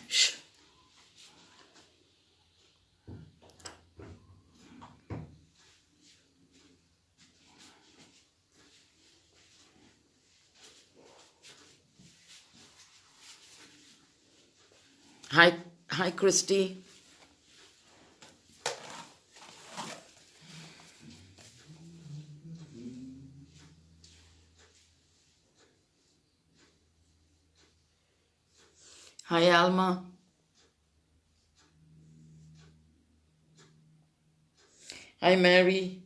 Shh. Hi, Christy. Hi, Alma. Hi, Mary.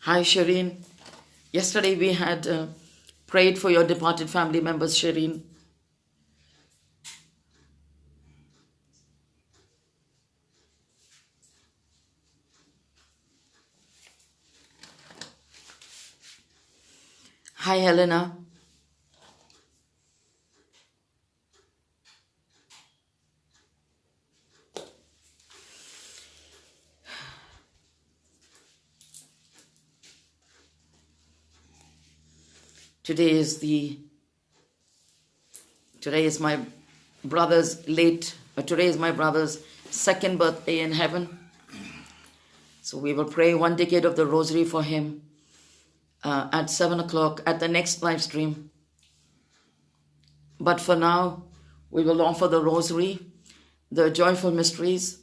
Hi, Shireen. Yesterday we had prayed for your departed family members, Shireen. Hi, Helena. Today is my brother's second birthday in heaven. So we will pray 1 decade of the rosary for him at 7 o'clock at the next live stream. But for now, we will offer the rosary, the joyful mysteries.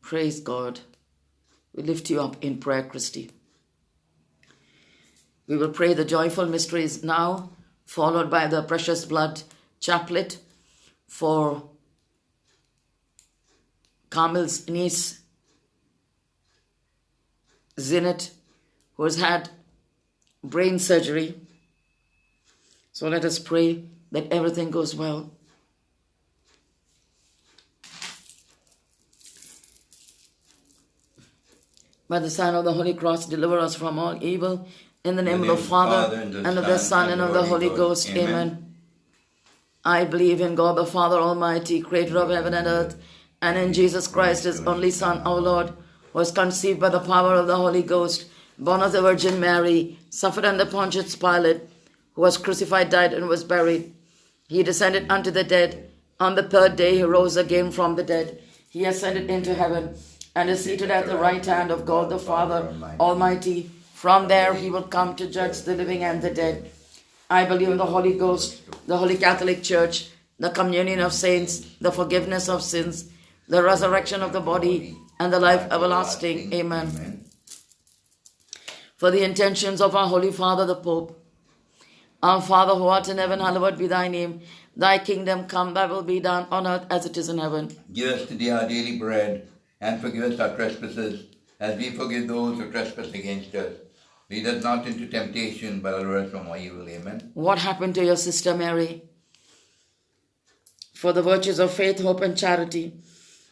Praise God. We lift you up in prayer, Christy. We will pray the joyful mysteries now, followed by the precious blood chaplet for Carmel's niece, Zinat, who has had brain surgery. So let us pray that everything goes well. By the sign of the Holy Cross, deliver us from all evil. In the name of the Father, and of the Son, and of the Holy Ghost. Amen. I believe in God the Father Almighty, creator of heaven and earth, and in Jesus Christ, his only Son, our Lord, who was conceived by the power of the Holy Ghost, born of the Virgin Mary, suffered under Pontius Pilate, who was crucified, died, and was buried. He descended unto the dead. On the third day he rose again from the dead. He ascended into heaven, and is seated at the right hand of God the Father Almighty. From there he will come to judge the living and the dead. I believe in the Holy Ghost, the Holy Catholic Church, the communion of saints, the forgiveness of sins, the resurrection of the body, and the life everlasting. Amen. For the intentions of our Holy Father the Pope, our Father who art in heaven, hallowed be thy name. Thy kingdom come, thy will be done on earth as it is in heaven. Give us today our daily bread, and forgive us our trespasses, as we forgive those who trespass against us. Lead us not into temptation, but deliver us from all evil. Amen. What happened to your sister Mary? For the virtues of faith, hope, and charity.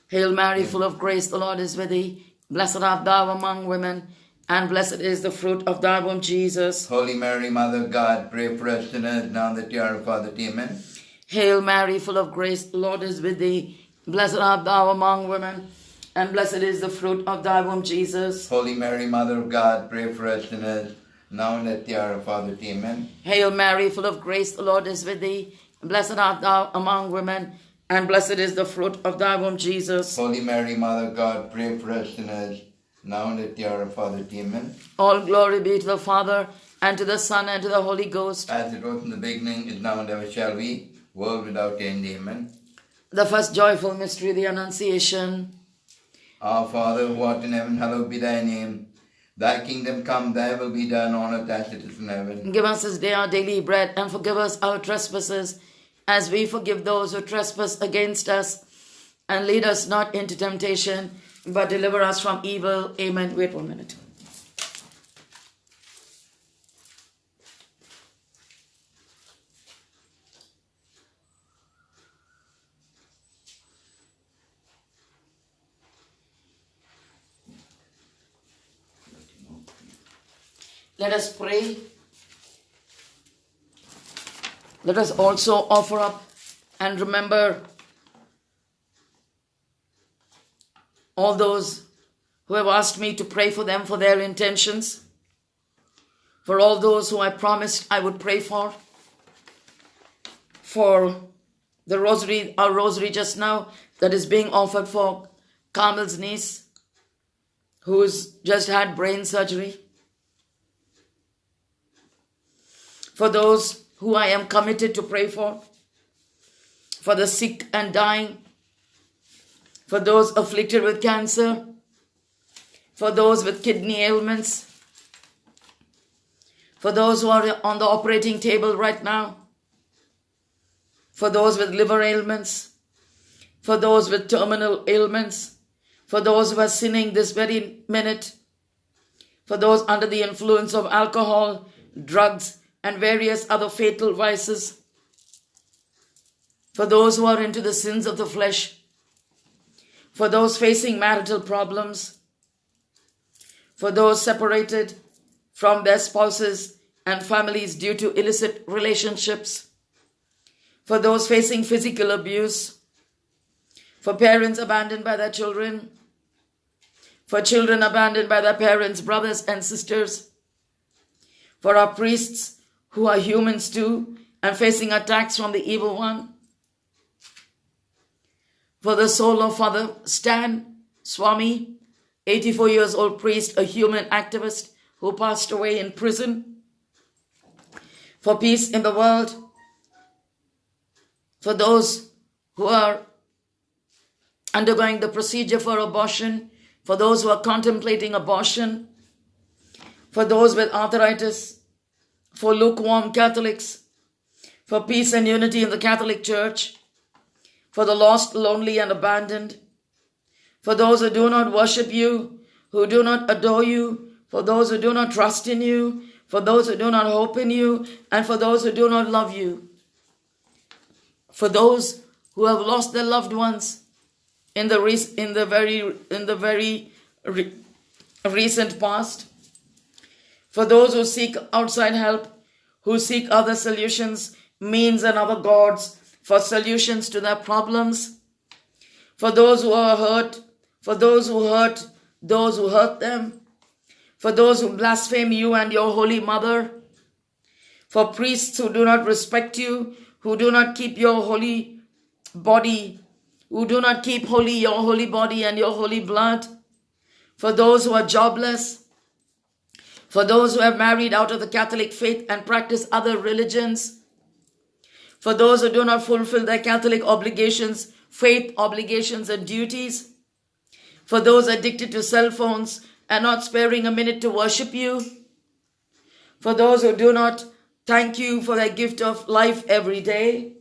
Hail Mary, full of grace, the Lord is with thee. Blessed art thou among women, and blessed is the fruit of thy womb, Jesus. Holy Mary, Mother of God, pray for us sinners, now and at the hour of our death. Amen. Hail Mary, full of grace, the Lord is with thee. Blessed art thou among women, and blessed is the fruit of thy womb, Jesus. Holy Mary, Mother of God, pray for us sinners, now and at the hour of our death. Amen. Hail Mary, full of grace, the Lord is with thee. Blessed art thou among women, and blessed is the fruit of thy womb, Jesus. Holy Mary, Mother of God, pray for us sinners, now and at the hour of our death. Amen. All glory be to the Father, and to the Son, and to the Holy Ghost. As it was in the beginning, is now, and ever shall be, world without end. Amen. The first joyful mystery, the Annunciation. Our Father, who art in heaven, hallowed be thy name. Thy kingdom come, thy will be done on earth as it is in heaven. Give us this day our daily bread, and forgive us our trespasses, as we forgive those who trespass against us. And lead us not into temptation, but deliver us from evil. Amen. Wait 1 minute. Let us pray. Let us also offer up and remember all those who have asked me to pray for them for their intentions, for all those who I promised I would pray for the rosary, our rosary just now that is being offered for Carmel's niece, who's just had brain surgery. For those who I am committed to pray for the sick and dying, for those afflicted with cancer, for those with kidney ailments, for those who are on the operating table right now, for those with liver ailments, for those with terminal ailments, for those who are sinning this very minute, for those under the influence of alcohol, drugs, and various other fatal vices, for those who are into the sins of the flesh, for those facing marital problems, for those separated from their spouses and families due to illicit relationships, for those facing physical abuse, for parents abandoned by their children, for children abandoned by their parents, brothers and sisters, for our priests who are humans too and facing attacks from the evil one, for the soul of Father Stan Swami, 84 years old priest, a human activist who passed away in prison, for peace in the world, for those who are undergoing the procedure for abortion, for those who are contemplating abortion, for those with arthritis, for lukewarm Catholics, for peace and unity in the Catholic Church, for the lost, lonely, and abandoned, for those who do not worship you, who do not adore you, for those who do not trust in you, for those who do not hope in you, and for those who do not love you, for those who have lost their loved ones in the very recent past, for those who seek outside help, who seek other solutions, means and other gods for solutions to their problems, for those who are hurt, for those who hurt those who hurt them, for those who blaspheme you and your Holy Mother, for priests who do not respect you, who do not keep your holy body, who do not keep holy your holy body and your holy blood, for those who are jobless, for those who have married out of the Catholic faith and practice other religions, for those who do not fulfill their Catholic obligations, faith obligations and duties, for those addicted to cell phones and not sparing a minute to worship you, for those who do not thank you for their gift of life every day,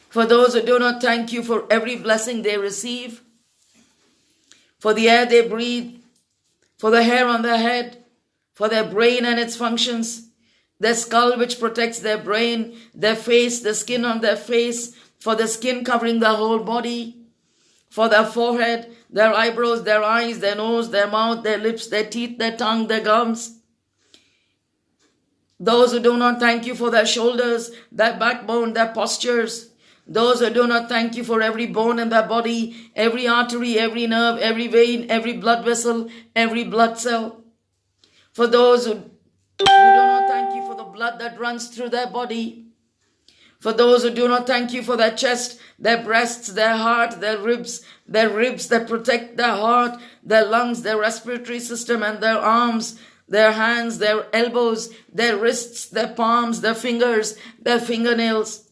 for those who do not thank you for every blessing they receive, for the air they breathe, for the hair on their head, for their brain and its functions, their skull which protects their brain, their face, the skin on their face, for the skin covering their whole body, for their forehead, their eyebrows, their eyes, their nose, their mouth, their lips, their teeth, their tongue, their gums. Those who do not thank you for their shoulders, their backbone, their postures. Those who do not thank you for every bone in their body, every artery, every nerve, every vein, every blood vessel, every blood cell. For those who do not thank you for the blood that runs through their body. For those who do not thank you for their chest, their breasts, their heart, their ribs that protect their heart, their lungs, their respiratory system, and their arms, their hands, their elbows, their wrists, their palms, their fingers, their fingernails.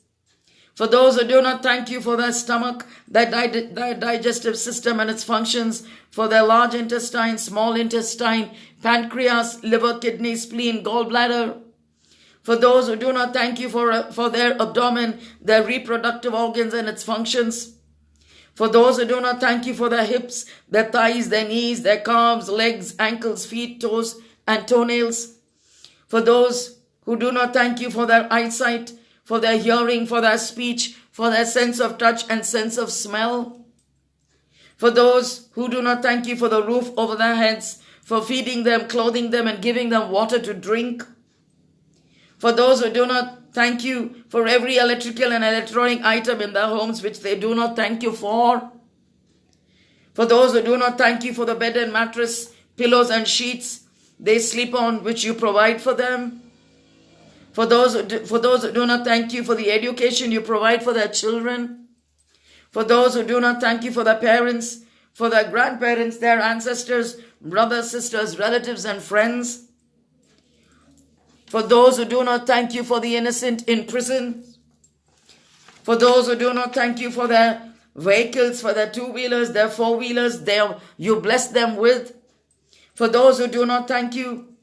For those who do not thank you for their stomach, their digestive system and its functions, for their large intestine, small intestine, pancreas, liver, kidney, spleen, gallbladder. For those who do not thank you for their abdomen, their reproductive organs and its functions. For those who do not thank you for their hips, their thighs, their knees, their calves, legs, ankles, feet, toes, and toenails. For those who do not thank you for their eyesight, for their hearing, for their speech, for their sense of touch and sense of smell. For those who do not thank you for the roof over their heads, for feeding them, clothing them, and giving them water to drink. For those who do not thank you for every electrical and electronic item in their homes which they do not thank you for. For those who do not thank you for the bed and mattress, pillows and sheets they sleep on, which you provide for them. For those who do not thank you for the education you provide for their children. For those who do not thank you for their parents, for their grandparents, their ancestors, brothers, sisters, relatives, and friends. For those who do not thank you for the innocent in prison. For those who do not thank you for their vehicles, for their two-wheelers, their four-wheelers, you bless them with. For those who do not thank you,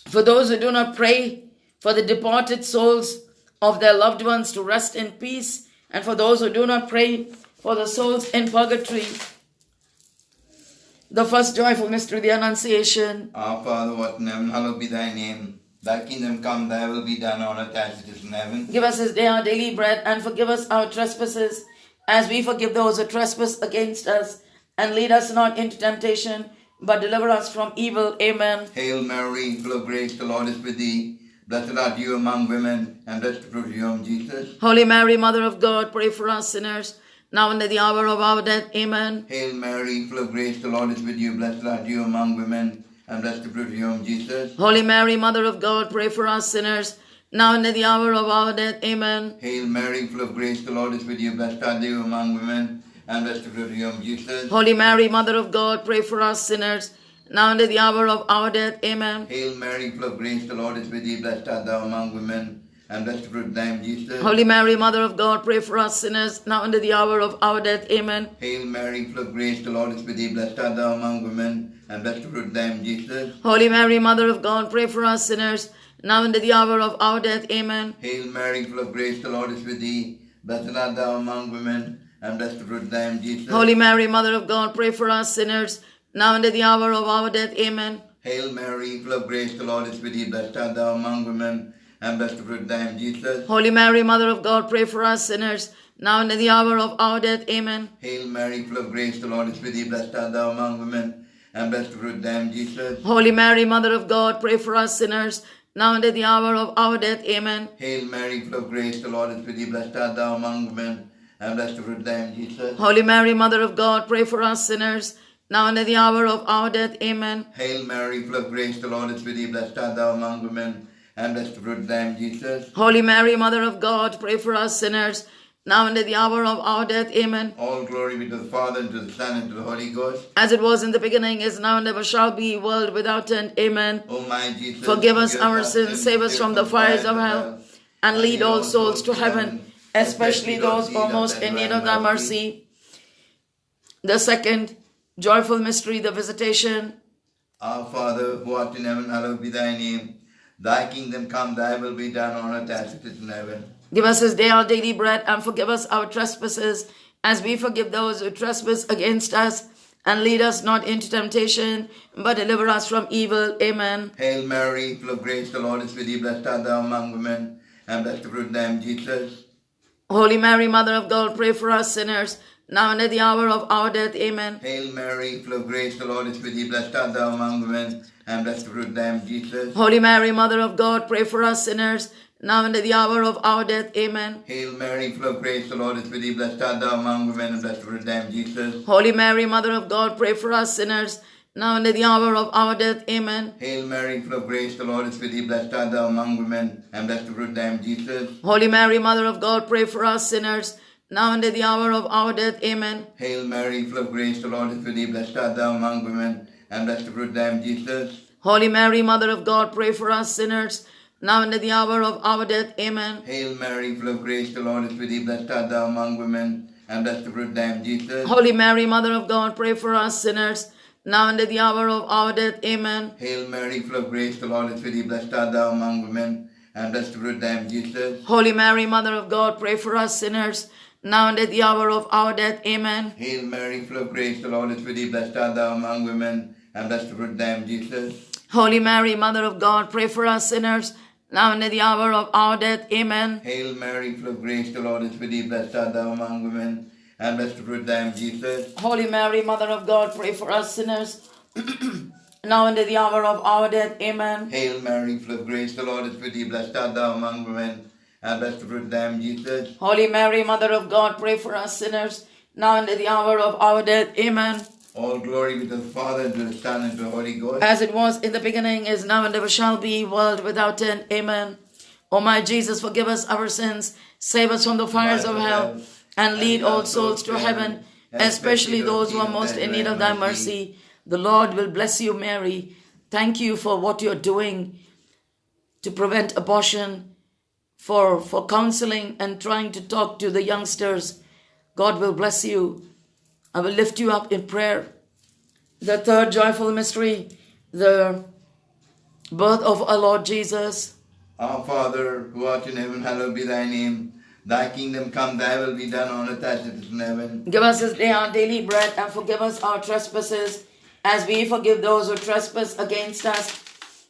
for those who do not pray for the departed souls of their loved ones to rest in peace, and for those who do not pray for the souls in purgatory. The first joyful mystery, the Annunciation. Our Father, who art in heaven, hallowed be thy name. Thy kingdom come, thy will be done on earth as it is in heaven. Give us this day our daily bread, and forgive us our trespasses, as we forgive those who trespass against us. And lead us not into temptation, but deliver us from evil. Amen. Hail Mary, full of grace, the Lord is with thee. Blessed art you among women, and blessed the fruit of your womb, Jesus. Holy Mary, Mother of God, pray for us sinners, now and at the hour of our death. Amen. Hail Mary, full of grace, the Lord is with you. Blessed art you among women, and blessed the fruit of your womb, Jesus. Holy Mary, Mother of God, pray for us sinners, now and at the hour of our death. Amen. Hail Mary, full of grace, the Lord is with you. Blessed art you among women, and blessed the fruit of your womb, Jesus. Holy Mary, Mother of God, pray for us sinners, now and at the hour of our death. Amen. Hail Mary, full of grace, the Lord is with thee. Blessed art thou among women, and blessed the fruit of thy womb, Jesus. Holy Mary, Mother of God, pray for us sinners, now and at the hour of our death. Amen. Hail Mary, full of grace, the Lord is with thee. Blessed art thou among women, and blessed the fruit of thy womb, Jesus. Holy Mary, Mother of God, pray for us sinners, now and at the hour of our death. Amen. Hail Mary, full of grace, the Lord is with thee. Blessed art thou among women, and blessed the fruit of thy womb, Jesus. Holy Mary, Mother of God, pray for us sinners, now and at the hour of our death. Amen. Hail Mary, full of grace, the Lord is with thee. Blessed art thou among women, and blessed the fruit of thy womb, Jesus. Holy Mary, Mother of God, pray for us sinners, now and at the hour of our death. Amen. Hail Mary, full of grace, the Lord is with thee. Blessed art thou among women, and blessed the fruit of thy womb, Jesus. Holy Mary, Mother of God, pray for us sinners, now and at the hour of our death. Amen. Hail Mary, full of grace, the Lord is with thee. Blessed art thou among women, and blessed the fruit of thy womb, Jesus. Holy Mary, Mother of God, pray for us sinners, now and at the hour of our death. Amen. Hail Mary, full of grace, the Lord is with thee. Blessed art thou among women, and blessed the fruit of thy womb, Jesus. Holy Mary, Mother of God, pray for us sinners, now and at the hour of our death. Amen. All glory be to the Father, and to the Son, and to the Holy Ghost. As it was in the beginning, is now, and ever shall be, world without end. Amen. O my Jesus, Forgive us our sins, save us from the fires of hell, and lead all souls to heaven, especially those foremost in need of thy mercy. The second joyful mystery, the Visitation. Our Father, who art in heaven, hallowed be thy name. Thy kingdom come, thy will be done on earth as it is in heaven. Give us this day our daily bread, and forgive us our trespasses, as we forgive those who trespass against us. And lead us not into temptation, but deliver us from evil. Amen. Hail Mary, full of grace, the Lord is with thee. Blessed art thou among women, and blessed the fruit of thy womb, Jesus. Holy Mary, Mother of God, pray for us sinners, now and at the hour of our death. Amen. Hail Mary, full of grace, the Lord is with thee. Blessed art thou among women, and blessed the fruit of thy womb, Jesus. Holy Mary, Mother of God, pray for us sinners, now and at the hour of our death. Amen. Hail Mary, full of grace, the Lord is with thee. Blessed art thou among women, and blessed the fruit of thy womb, Jesus. Holy Mary, Mother of God, pray for us sinners, now and at the hour of our death. Amen. Hail Mary, full of grace, the Lord is with thee. Blessed art thou among women, and blessed the fruit of thy womb, Jesus. Holy Mary, Mother of God, pray for us sinners, now and at the hour of our death. Amen. Hail Mary, full of grace, the Lord is with thee. Blessed art thou among women, and blessed the fruit of thy womb, Jesus. Holy Mary, Mother of God, pray for us sinners, now and at the hour of our death. Amen. Hail Mary, full of grace, the Lord is with thee. Blessed art thou among women, and blessed the fruit of thy womb, Jesus. Holy Mary, Mother of God, pray for us sinners, now and at the hour of our death. Amen. Hail Mary, full of grace, the Lord is with thee. Blessed art thou among women, and blessed the fruit of thy womb, Jesus. Holy Mary, Mother of God, pray for us sinners, now and at the hour of our death. Amen. Hail Mary, full of grace, the Lord is with thee. Blessed art thou among women, and blessed the fruit of thy womb, Jesus. Holy Mary, Mother of God, pray for us sinners, now and at the hour of our death. Amen. Hail Mary, full of grace, the Lord is with thee. Blessed art thou among women, and blessed the fruit of thy womb, Jesus. Holy Mary, Mother of God, pray for us sinners, now and at the hour of our death. Amen. Hail Mary, full of grace, the Lord is with thee. Blessed art thou among women, and blessed the fruit of thy womb, Jesus. Holy Mary, Mother of God, pray for us sinners, now and at the hour of our death. Amen. All glory be to the Father, and to the Son, and to the Holy Ghost. As it was in the beginning, is now, and ever shall be, world without end. Amen. O my Jesus, forgive us our sins, save us from the fires of hell, and lead all souls to heaven, especially those who are most in need of thy mercy. The Lord will bless you, Mary. Thank you for what you're doing to prevent abortion, for counseling and trying to talk to the youngsters. God will bless you. I will lift you up in prayer. The third joyful mystery, the birth of our Lord Jesus. Our Father, who art in heaven, hallowed be thy name. Thy kingdom come, thy will be done on earth as it is in heaven. Give us this day our daily bread, and forgive us our trespasses, as we forgive those who trespass against us.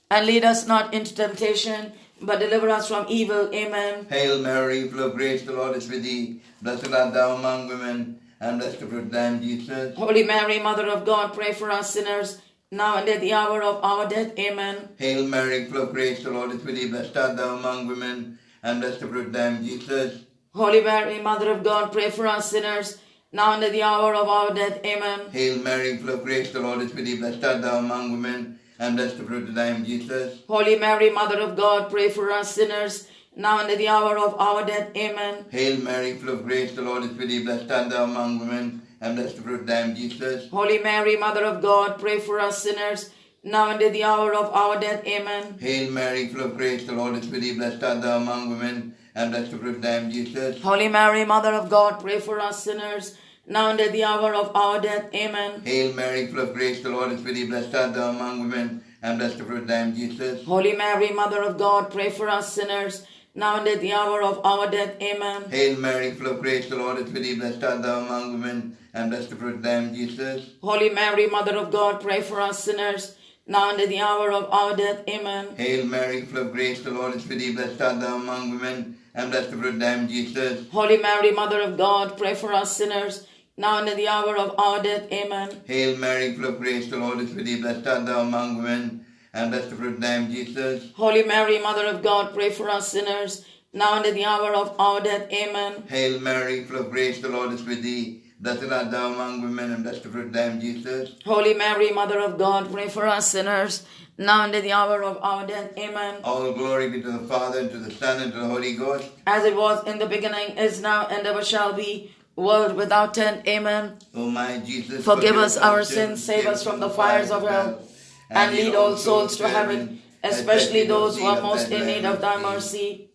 And lead us not into temptation, but deliver us from evil. Amen. Hail Mary, full of grace, the Lord is with thee. Blessed art thou among women, and blessed the fruit of thy womb, Jesus. Holy Mary, Mother of God, pray for us sinners, now and at the hour of our death. Amen. Hail Mary, full of grace, the Lord is with thee. Blessed art thou among women, and blessed the fruit of thy womb, Jesus. Holy Mary, Mother of God, pray for us sinners, now and at the hour of our death. Amen. Hail Mary, full of grace, the Lord is with thee. Blessed art thou among women, and blessed the fruit of thy womb, Jesus. Holy Mary, Mother of God, pray for us sinners, now and at the hour of our death. Amen. Hail Mary, full of grace, the Lord is with thee. Blessed art thou among women, and blessed the fruit of thy womb, Jesus. Holy Mary, Mother of God, pray for us sinners, now and at the hour of our death. Amen. Hail Mary, full of grace, the Lord is with thee. Blessed art thou among women, and blessed the fruit of thy womb, Jesus. Holy Mary, Mother of God, pray for us sinners, now and at the hour of our death. Amen. Hail Mary, full of grace, the Lord is with thee. Blessed art thou among women, and blessed the fruit of thy womb, Jesus. Holy Mary, Mother of God, pray for us sinners, now and at the hour of our death. Amen. Hail Mary, full of grace, the Lord is with thee. Blessed art thou among women, and blessed the fruit of thy womb, Jesus. Holy Mary, Mother of God, pray for us sinners, now and at the hour of our death. Amen. Hail Mary, full of grace, the Lord is with thee. Blessed art thou among women, and blessed the fruit of thy womb, Jesus. Holy Mary, Mother of God, pray for us sinners, now and at the hour of our death. Amen. Hail Mary, full of grace, the Lord is with thee. Blessed art thou among women, and blessed the fruit of thy womb, Jesus. Holy Mary, Mother of God, pray for us sinners, now and at the hour of our death. Amen. Hail Mary, full of grace, the Lord is with thee. Blessed art thou among women, and blessed the fruit of thy womb, Jesus. Holy Mary, Mother of God, pray for us sinners, now and at the hour of our death. Amen. All glory be to the Father, and to the Son, and to the Holy Ghost. As it was in the beginning, is now, and ever shall be, world without end. Amen. O my Jesus, forgive us our sins, save us from the fires of hell, and lead all souls to heaven, especially those who are most in need of thy mercy.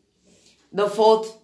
The fourth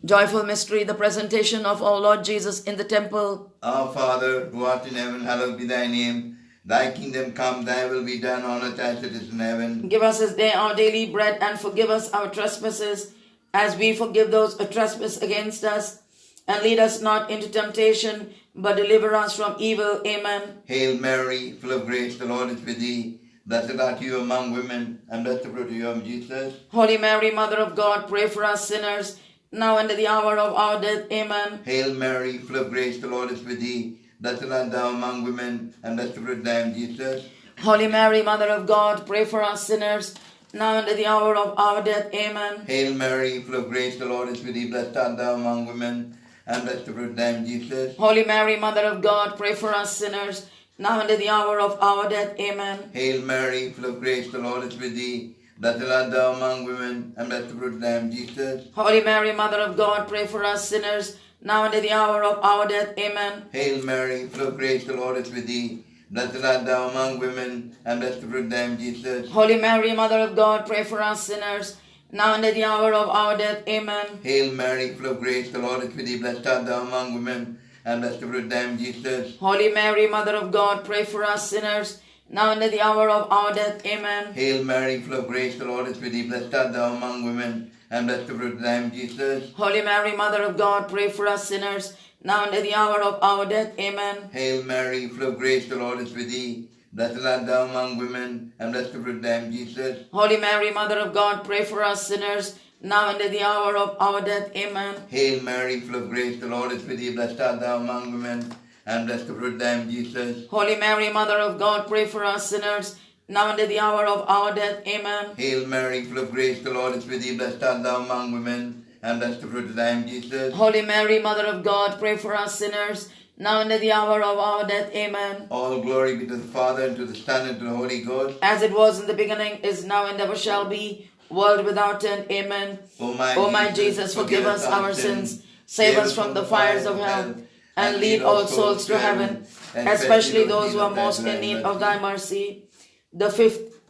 joyful mystery, the presentation of our Lord Jesus in the temple. Our Father, who art in heaven, hallowed be thy name. Thy kingdom come, thy will be done on earth as it is in heaven. Give us this day our daily bread, and forgive us our trespasses, as we forgive those who trespass against us. And lead us not into temptation, but deliver us from evil. Amen. Hail Mary, full of grace, the Lord is with thee. Blessed art you among women, and blessed the fruit of your womb, Jesus. Holy Mary, Mother of God, pray for us sinners, now and at the hour of our death. Amen. Hail Mary, full of grace, the Lord is with thee. Blessed art thou among women, and blessed the fruit of thy womb, Jesus. Holy Mary, Mother of God, pray for us sinners, now and at the hour of our death. Amen. Hail Mary, full of grace, the Lord is with thee. Blessed art thou among women, and blessed the fruit of thy womb, Jesus. Holy Mary, Mother of God, pray for us sinners, now and at the hour of our death. Amen. Hail Mary, full of grace, the Lord is with thee. Blessed art thou among women, and blessed the fruit of thy womb, Jesus. Holy Mary, Mother of God, pray for us sinners, now and at the hour of our death. Amen. Hail Mary, full of grace, the Lord is with thee. Blessed art thou among women, and blessed the fruit of thy womb, Jesus. Holy Mary, Mother of God, pray for us sinners, now and at the hour of our death. Amen. Hail Mary, full of grace, the Lord is with thee. Blessed art thou among women, and blessed the fruit of thy womb, Jesus. Holy Mary, Mother of God, pray for us sinners, now and at the hour of our death. Amen. Hail Mary, full of grace, the Lord is with thee. Blessed art thou among women, and blessed the fruit of thy womb, Jesus. Holy Mary, Mother of God, pray for us sinners, now and at the hour of our death. Amen. Hail Mary, full of grace, the Lord is with thee. Blessed art thou among women, and blessed the fruit of thy womb, Jesus. Holy Mary, Mother of God, pray for us sinners, now and at the hour of our death. Amen. Hail Mary, full of grace, the Lord is with thee. Blessed art thou among women, and blessed the fruit of thy womb, Jesus. Holy Mary, Mother of God, pray for us sinners, now and at the hour of our death. Amen. Hail Mary, full of grace, the Lord is with thee. Blessed art thou among women, and blessed the fruit of thy womb, Jesus. Holy Mary, Mother of God, pray for us sinners, now and at the hour of our death. Amen. All glory be to the Father, and to the Son, and to the Holy Ghost. As it was in the beginning, is now, and ever shall be, world without end. Amen. O my Jesus, forgive us our sins, save us from the fires of hell, and lead all souls to heaven, especially those who are most in need of thy mercy. The fifth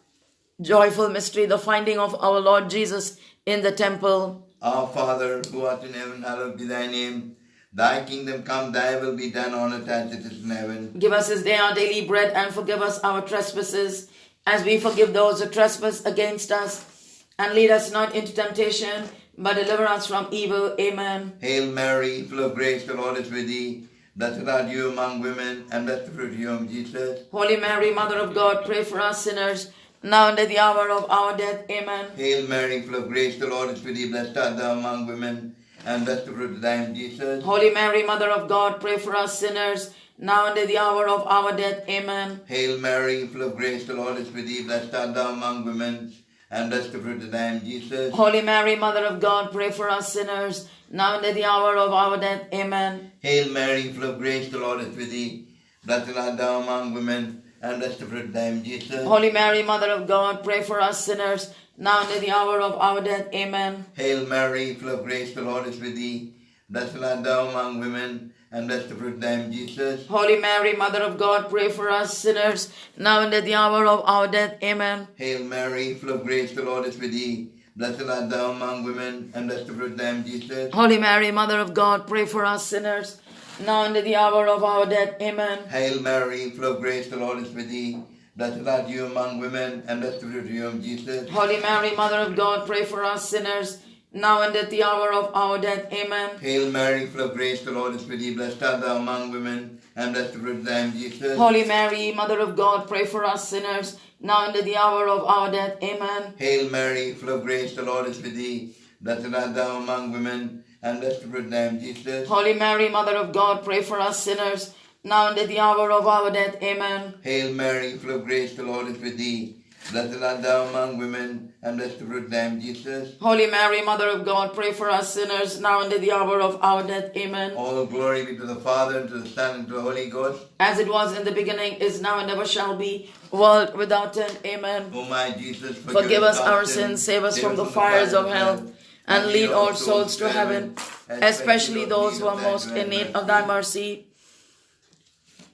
joyful mystery, the finding of our Lord Jesus in the temple. Our Father, who art in heaven, hallowed be thy name. Thy kingdom come, thy will be done on earth as it is in heaven. Give us this day our daily bread, and forgive us our trespasses, as we forgive those who trespass against us. And lead us not into temptation, but deliver us from evil. Amen. Hail Mary, full of grace, the Lord is with thee. Blessed art you among women, and blessed the fruit of your womb, Jesus. Holy Mary, Mother of God, pray for us sinners, now and at the hour of our death. Amen. Hail Mary, full of grace, the Lord is with thee. Blessed art thou among women, and blessed the fruit of thy womb, Jesus. Holy Mary, Mother of God, pray for us sinners, now and at the hour of our death. Amen. Hail Mary, full of grace, the Lord is with thee. Blessed art thou among women, and blessed the fruit of thy womb, Jesus. Holy Mary, Mother of God, pray for us sinners, now and at the hour of our death. Amen. Hail Mary, full of grace, the Lord is with thee. Blessed art thou among women, and blessed the fruit of thy womb, Jesus. Holy Mary, Mother of God, pray for us sinners, now and at the hour of our death. Amen. Hail Mary, full of grace, the Lord is with thee. Blessed art thou among women, and blessed the fruit of thy womb, Jesus. Holy Mary, Mother of God, pray for us sinners, now and at the hour of our death. Amen. Hail Mary, full of grace, the Lord is with thee. Blessed art thou among women, and blessed the fruit of thy womb, Jesus. Holy Mary, Mother of God, pray for us sinners, now and at the hour of our death. Amen. Hail Mary, full of grace, the Lord is with thee. Blessed art you among women, and blessed the fruit of your womb, Jesus. Holy Mary, Mother of God, pray for us sinners, now and at the hour of our death. Amen. Hail Mary, full of grace, the Lord is with thee. Blessed art thou among women, and blessed the fruit of thy womb, Jesus. Holy Mary, Mother of God, pray for us sinners, now and at the hour of our death. Amen. Hail Mary, full of grace, the Lord is with thee. Blessed art thou among women, and blessed the fruit of thy womb, Jesus. Holy Mary, Mother of God, pray for us sinners, now and at the hour of our death. Amen. Hail Mary, full of grace, the Lord is with thee. Blessed art thou among women, and blessed the fruit of thy womb, Jesus. Holy Mary, Mother of God, pray for us sinners, now and at the hour of our death. Amen. All glory be to the Father, and to the Son, and to the Holy Ghost. As it was in the beginning, is now, and ever shall be, world without end. Amen. O my Jesus, Forgive us our sins, save us from the fires of hell, and lead all souls to heaven, especially those who are most in need of thy mercy.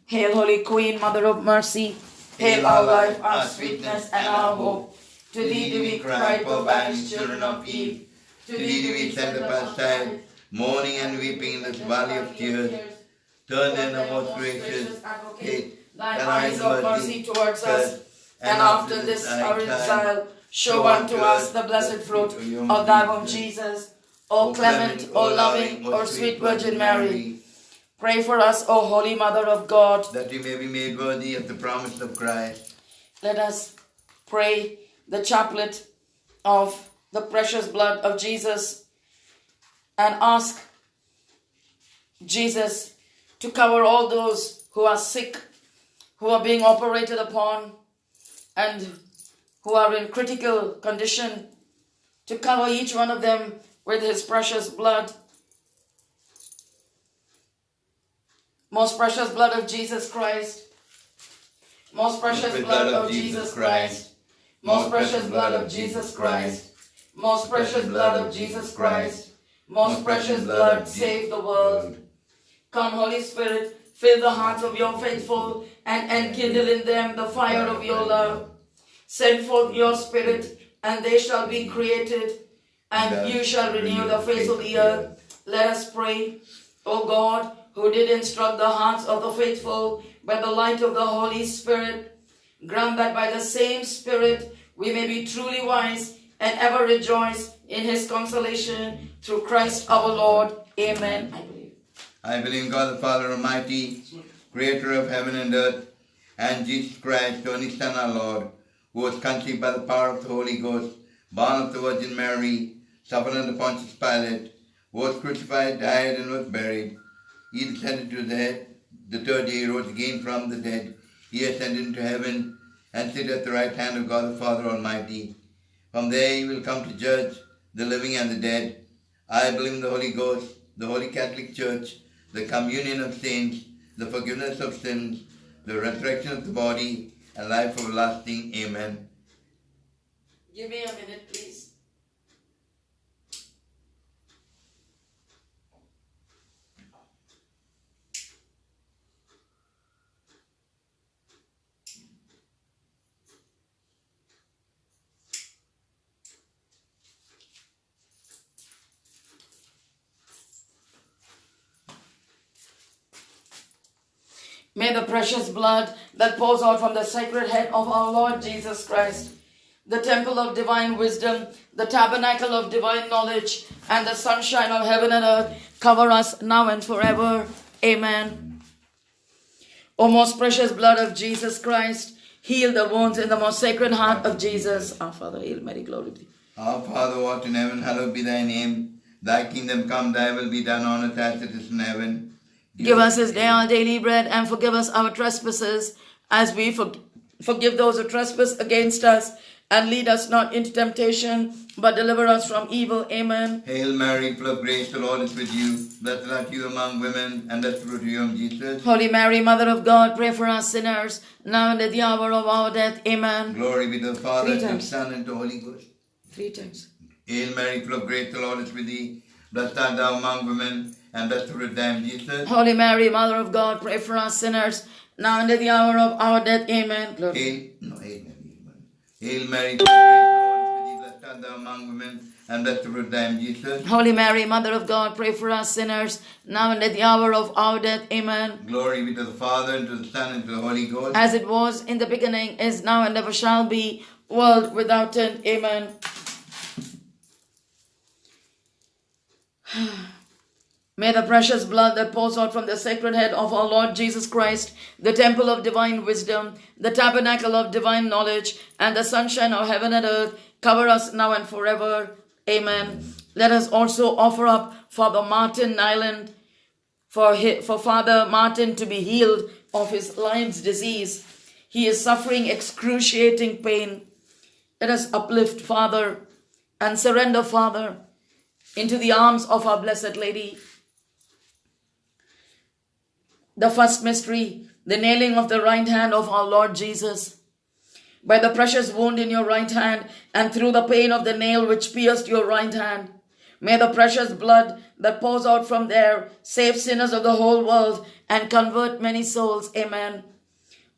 Hail, Holy Queen, Mother of Mercy. Hail our life, our sweetness, and our hope. To thee do we cry, poor banished children of Eve. To thee do we send the pastime, mourning and weeping in this valley of tears. Turn then, O most gracious Advocate, thine eyes of mercy towards us, and after this our exile, show unto us the blessed fruit of thy womb, Jesus. O clement, O loving, O sweet Virgin Mary, pray for us, O Holy Mother of God, that we may be made worthy of the promise of Christ. Let us pray the chaplet of the precious blood of Jesus and ask Jesus to cover all those who are sick, who are being operated upon, and who are in critical condition, to cover each one of them with his precious blood. Most precious blood of Jesus Christ, most precious blood of Jesus Christ, most precious blood of Jesus Christ, most precious blood of Jesus Christ, most precious blood, save the world. Come, Holy Spirit, fill the hearts of your faithful and enkindle in them the fire of your love. Send forth your Spirit, and they shall be created, and you shall renew the face of the earth. Let us pray. O God, who did instruct the hearts of the faithful by the light of the Holy Spirit, grant that by the same Spirit we may be truly wise and ever rejoice in his consolation through Christ our Lord. Amen. I believe in God the Father Almighty, creator of heaven and earth, and Jesus Christ, the only Son, our Lord, who was conceived by the power of the Holy Ghost, born of the Virgin Mary, suffered under Pontius Pilate, was crucified, died, and was buried. He descended to the the third day he rose again from the dead. He ascended into heaven and sit at the right hand of God the Father Almighty. From there he will come to judge the living and the dead. I believe in the Holy Ghost, the Holy Catholic Church, the communion of saints, the forgiveness of sins, the resurrection of the body, and life everlasting. Amen. Give me a minute, please. May the precious blood that pours out from the sacred head of our Lord Jesus Christ, the temple of divine wisdom, the tabernacle of divine knowledge, and the sunshine of heaven and earth cover us now and forever. Amen. O most precious blood of Jesus Christ, heal the wounds in the most sacred heart of Jesus. Our Father, hail Mary, glory be. Our Father, who art in heaven, hallowed be thy name. Thy kingdom come, thy will be done on earth as it is in heaven. Give us this day our daily bread, and forgive us our trespasses, as we forgive those who trespass against us. And lead us not into temptation, but deliver us from evil. Amen. Hail Mary, full of grace, the Lord is with you. Blessed art you among women, and blessed the fruit of your womb, Jesus. Holy Mary, Mother of God, pray for us sinners, now and at the hour of our death. Amen. Glory be to the Father, to the Son, and to the Holy Ghost. 3 times. Hail Mary, full of grace, the Lord is with thee. Blessed art thou among women, and blessed the fruit of thy womb, Jesus. Holy Mary, Mother of God, pray for us sinners, now and at the hour of our death. Amen. Hail Mary, full of grace, the Lord is with thee. Blessed art thou among women, and blessed the fruit of thy womb, Jesus. Holy Mary, Mother of God, pray for us sinners, now and at the hour of our death. Amen. Glory be to the Father, and to the Son, and to the Holy Ghost. As it was in the beginning, is now, and ever shall be, world without end. Amen. May the precious blood that pours out from the sacred head of our Lord Jesus Christ, the temple of divine wisdom, the tabernacle of divine knowledge, and the sunshine of heaven and earth cover us now and forever. Amen. Let us also offer up Father Martin Nyland, for Father Martin to be healed of his Lyme's disease. He is suffering excruciating pain. Let us uplift Father and surrender Father into the arms of our Blessed Lady. The first mystery, the nailing of the right hand of our Lord Jesus. By the precious wound in your right hand, and through the pain of the nail which pierced your right hand, may the precious blood that pours out from there save sinners of the whole world and convert many souls. Amen.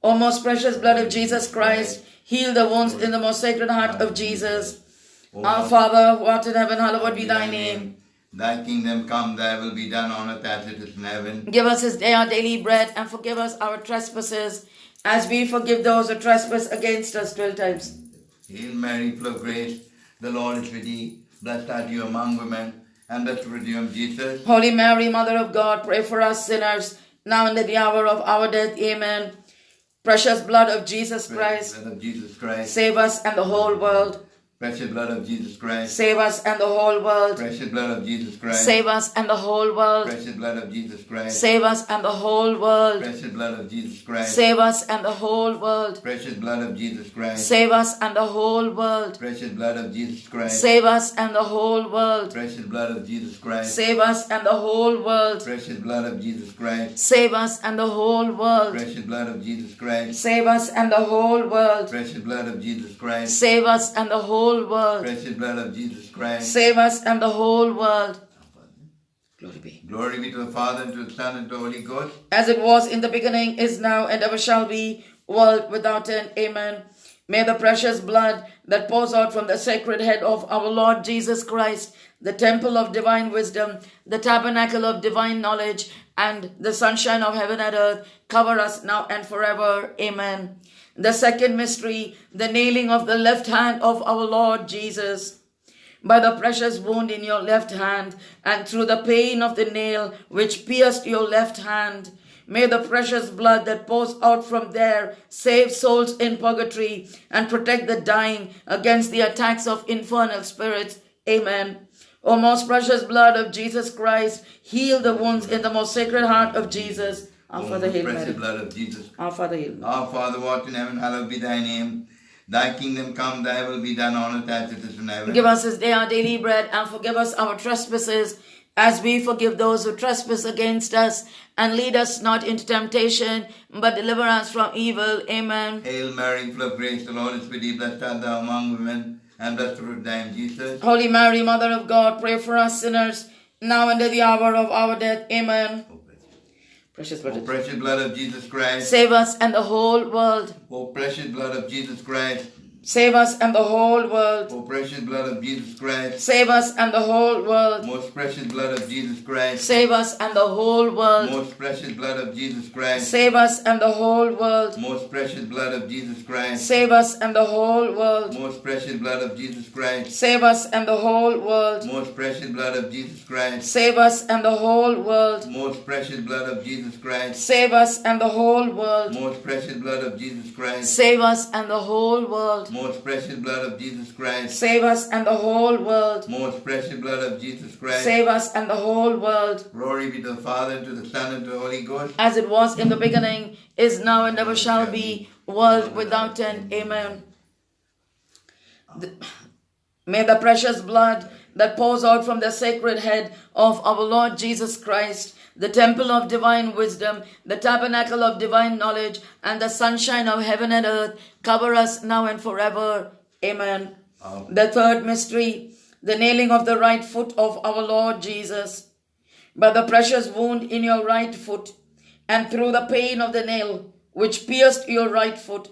O most precious blood of Jesus Christ, heal the wounds in the most sacred heart of Jesus. Our Father, who art in heaven, hallowed be thy name. Thy kingdom come, thy will be done on earth as it is in heaven. Give us this day our daily bread, and forgive us our trespasses, as we forgive those who trespass against us. 12 times. Hail Mary, full of grace, the Lord is with thee. Blessed art you among women, and blessed the fruit of your womb, Jesus. Holy Mary, Mother of God, pray for us sinners, now and at the hour of our death. Amen. Precious blood of Jesus Christ, blood of Jesus Christ, save us and the whole world. Precious blood of Jesus Christ, save us and the whole world. Precious blood of Jesus Christ, save us and the whole world. Precious blood of Jesus Christ, save us and the whole world. Precious blood of Jesus Christ, save us and the whole world. Precious blood of Jesus Christ, save us and the whole world. Precious blood of Jesus Christ, save us and the whole world. Precious blood of Jesus Christ, save us and the whole world. Precious blood of Jesus Christ, save us and the whole world. Precious blood of Jesus Christ, save us and the whole world. Precious blood of Jesus Christ, save us and the whole world. Precious blood of Jesus Christ, save us and the whole world. Glory be. Glory be to the Father, and to the Son, and to the Holy Ghost. As it was in the beginning, is now, and ever shall be, world without end. Amen. May the precious blood that pours out from the sacred head of our Lord Jesus Christ, the temple of divine wisdom, the tabernacle of divine knowledge, and the sunshine of heaven and earth, cover us now and forever. Amen. The second mystery, the nailing of the left hand of our Lord Jesus. By the precious wound in your left hand, and through the pain of the nail which pierced your left hand, may the precious blood that pours out from there save souls in purgatory and protect the dying against the attacks of infernal spirits. Amen. O most precious blood of Jesus Christ, heal the wounds in the most sacred heart of Jesus. Our O Father, most Hail precious Mary. blood of Jesus. Our Father, Hail Mary. Our Father, who art in heaven, hallowed be thy name. Thy kingdom come, thy will be done on earth as it is in heaven. Give us this day our daily bread, and forgive us our trespasses, as we forgive those who trespass against us. And lead us not into temptation, but deliver us from evil. Amen. Hail Mary, full of grace, the Lord is with thee. Blessed art thou among women, and blessed the fruit of thy womb, Jesus. Holy Mary, Mother of God, pray for us sinners, now and at the hour of our death. Amen. Precious blood. O precious blood of Jesus Christ. Save us and the whole world. O precious blood of Jesus Christ. Save us and the whole world. O precious blood of Jesus Christ. Save us and the whole world. Most precious blood of Jesus Christ. Save us and the whole world. Most precious blood of Jesus Christ. Save us and the whole world. Most precious blood of Jesus Christ. Save us and the whole world. Most precious blood of Jesus Christ. Save us and the whole world. Most precious blood of Jesus Christ. Save us and the whole world. Most precious blood of Jesus Christ. Save us and the whole world. Most precious blood of Jesus Christ. Save us and the whole world. Most precious blood of Jesus Christ. Save us and the whole world. Most precious blood of Jesus Christ. Save us and the whole world. Glory be to the Father, and to the Son, and to the Holy Ghost. As it was in the beginning, is now, and ever shall be, world without end. Amen. May the precious blood that pours out from the sacred head of our Lord Jesus Christ, the temple of divine wisdom, the tabernacle of divine knowledge, and the sunshine of heaven and earth, cover us now and forever. Amen. The third mystery, the nailing of the right foot of our Lord Jesus. By the precious wound in your right foot, and through the pain of the nail which pierced your right foot,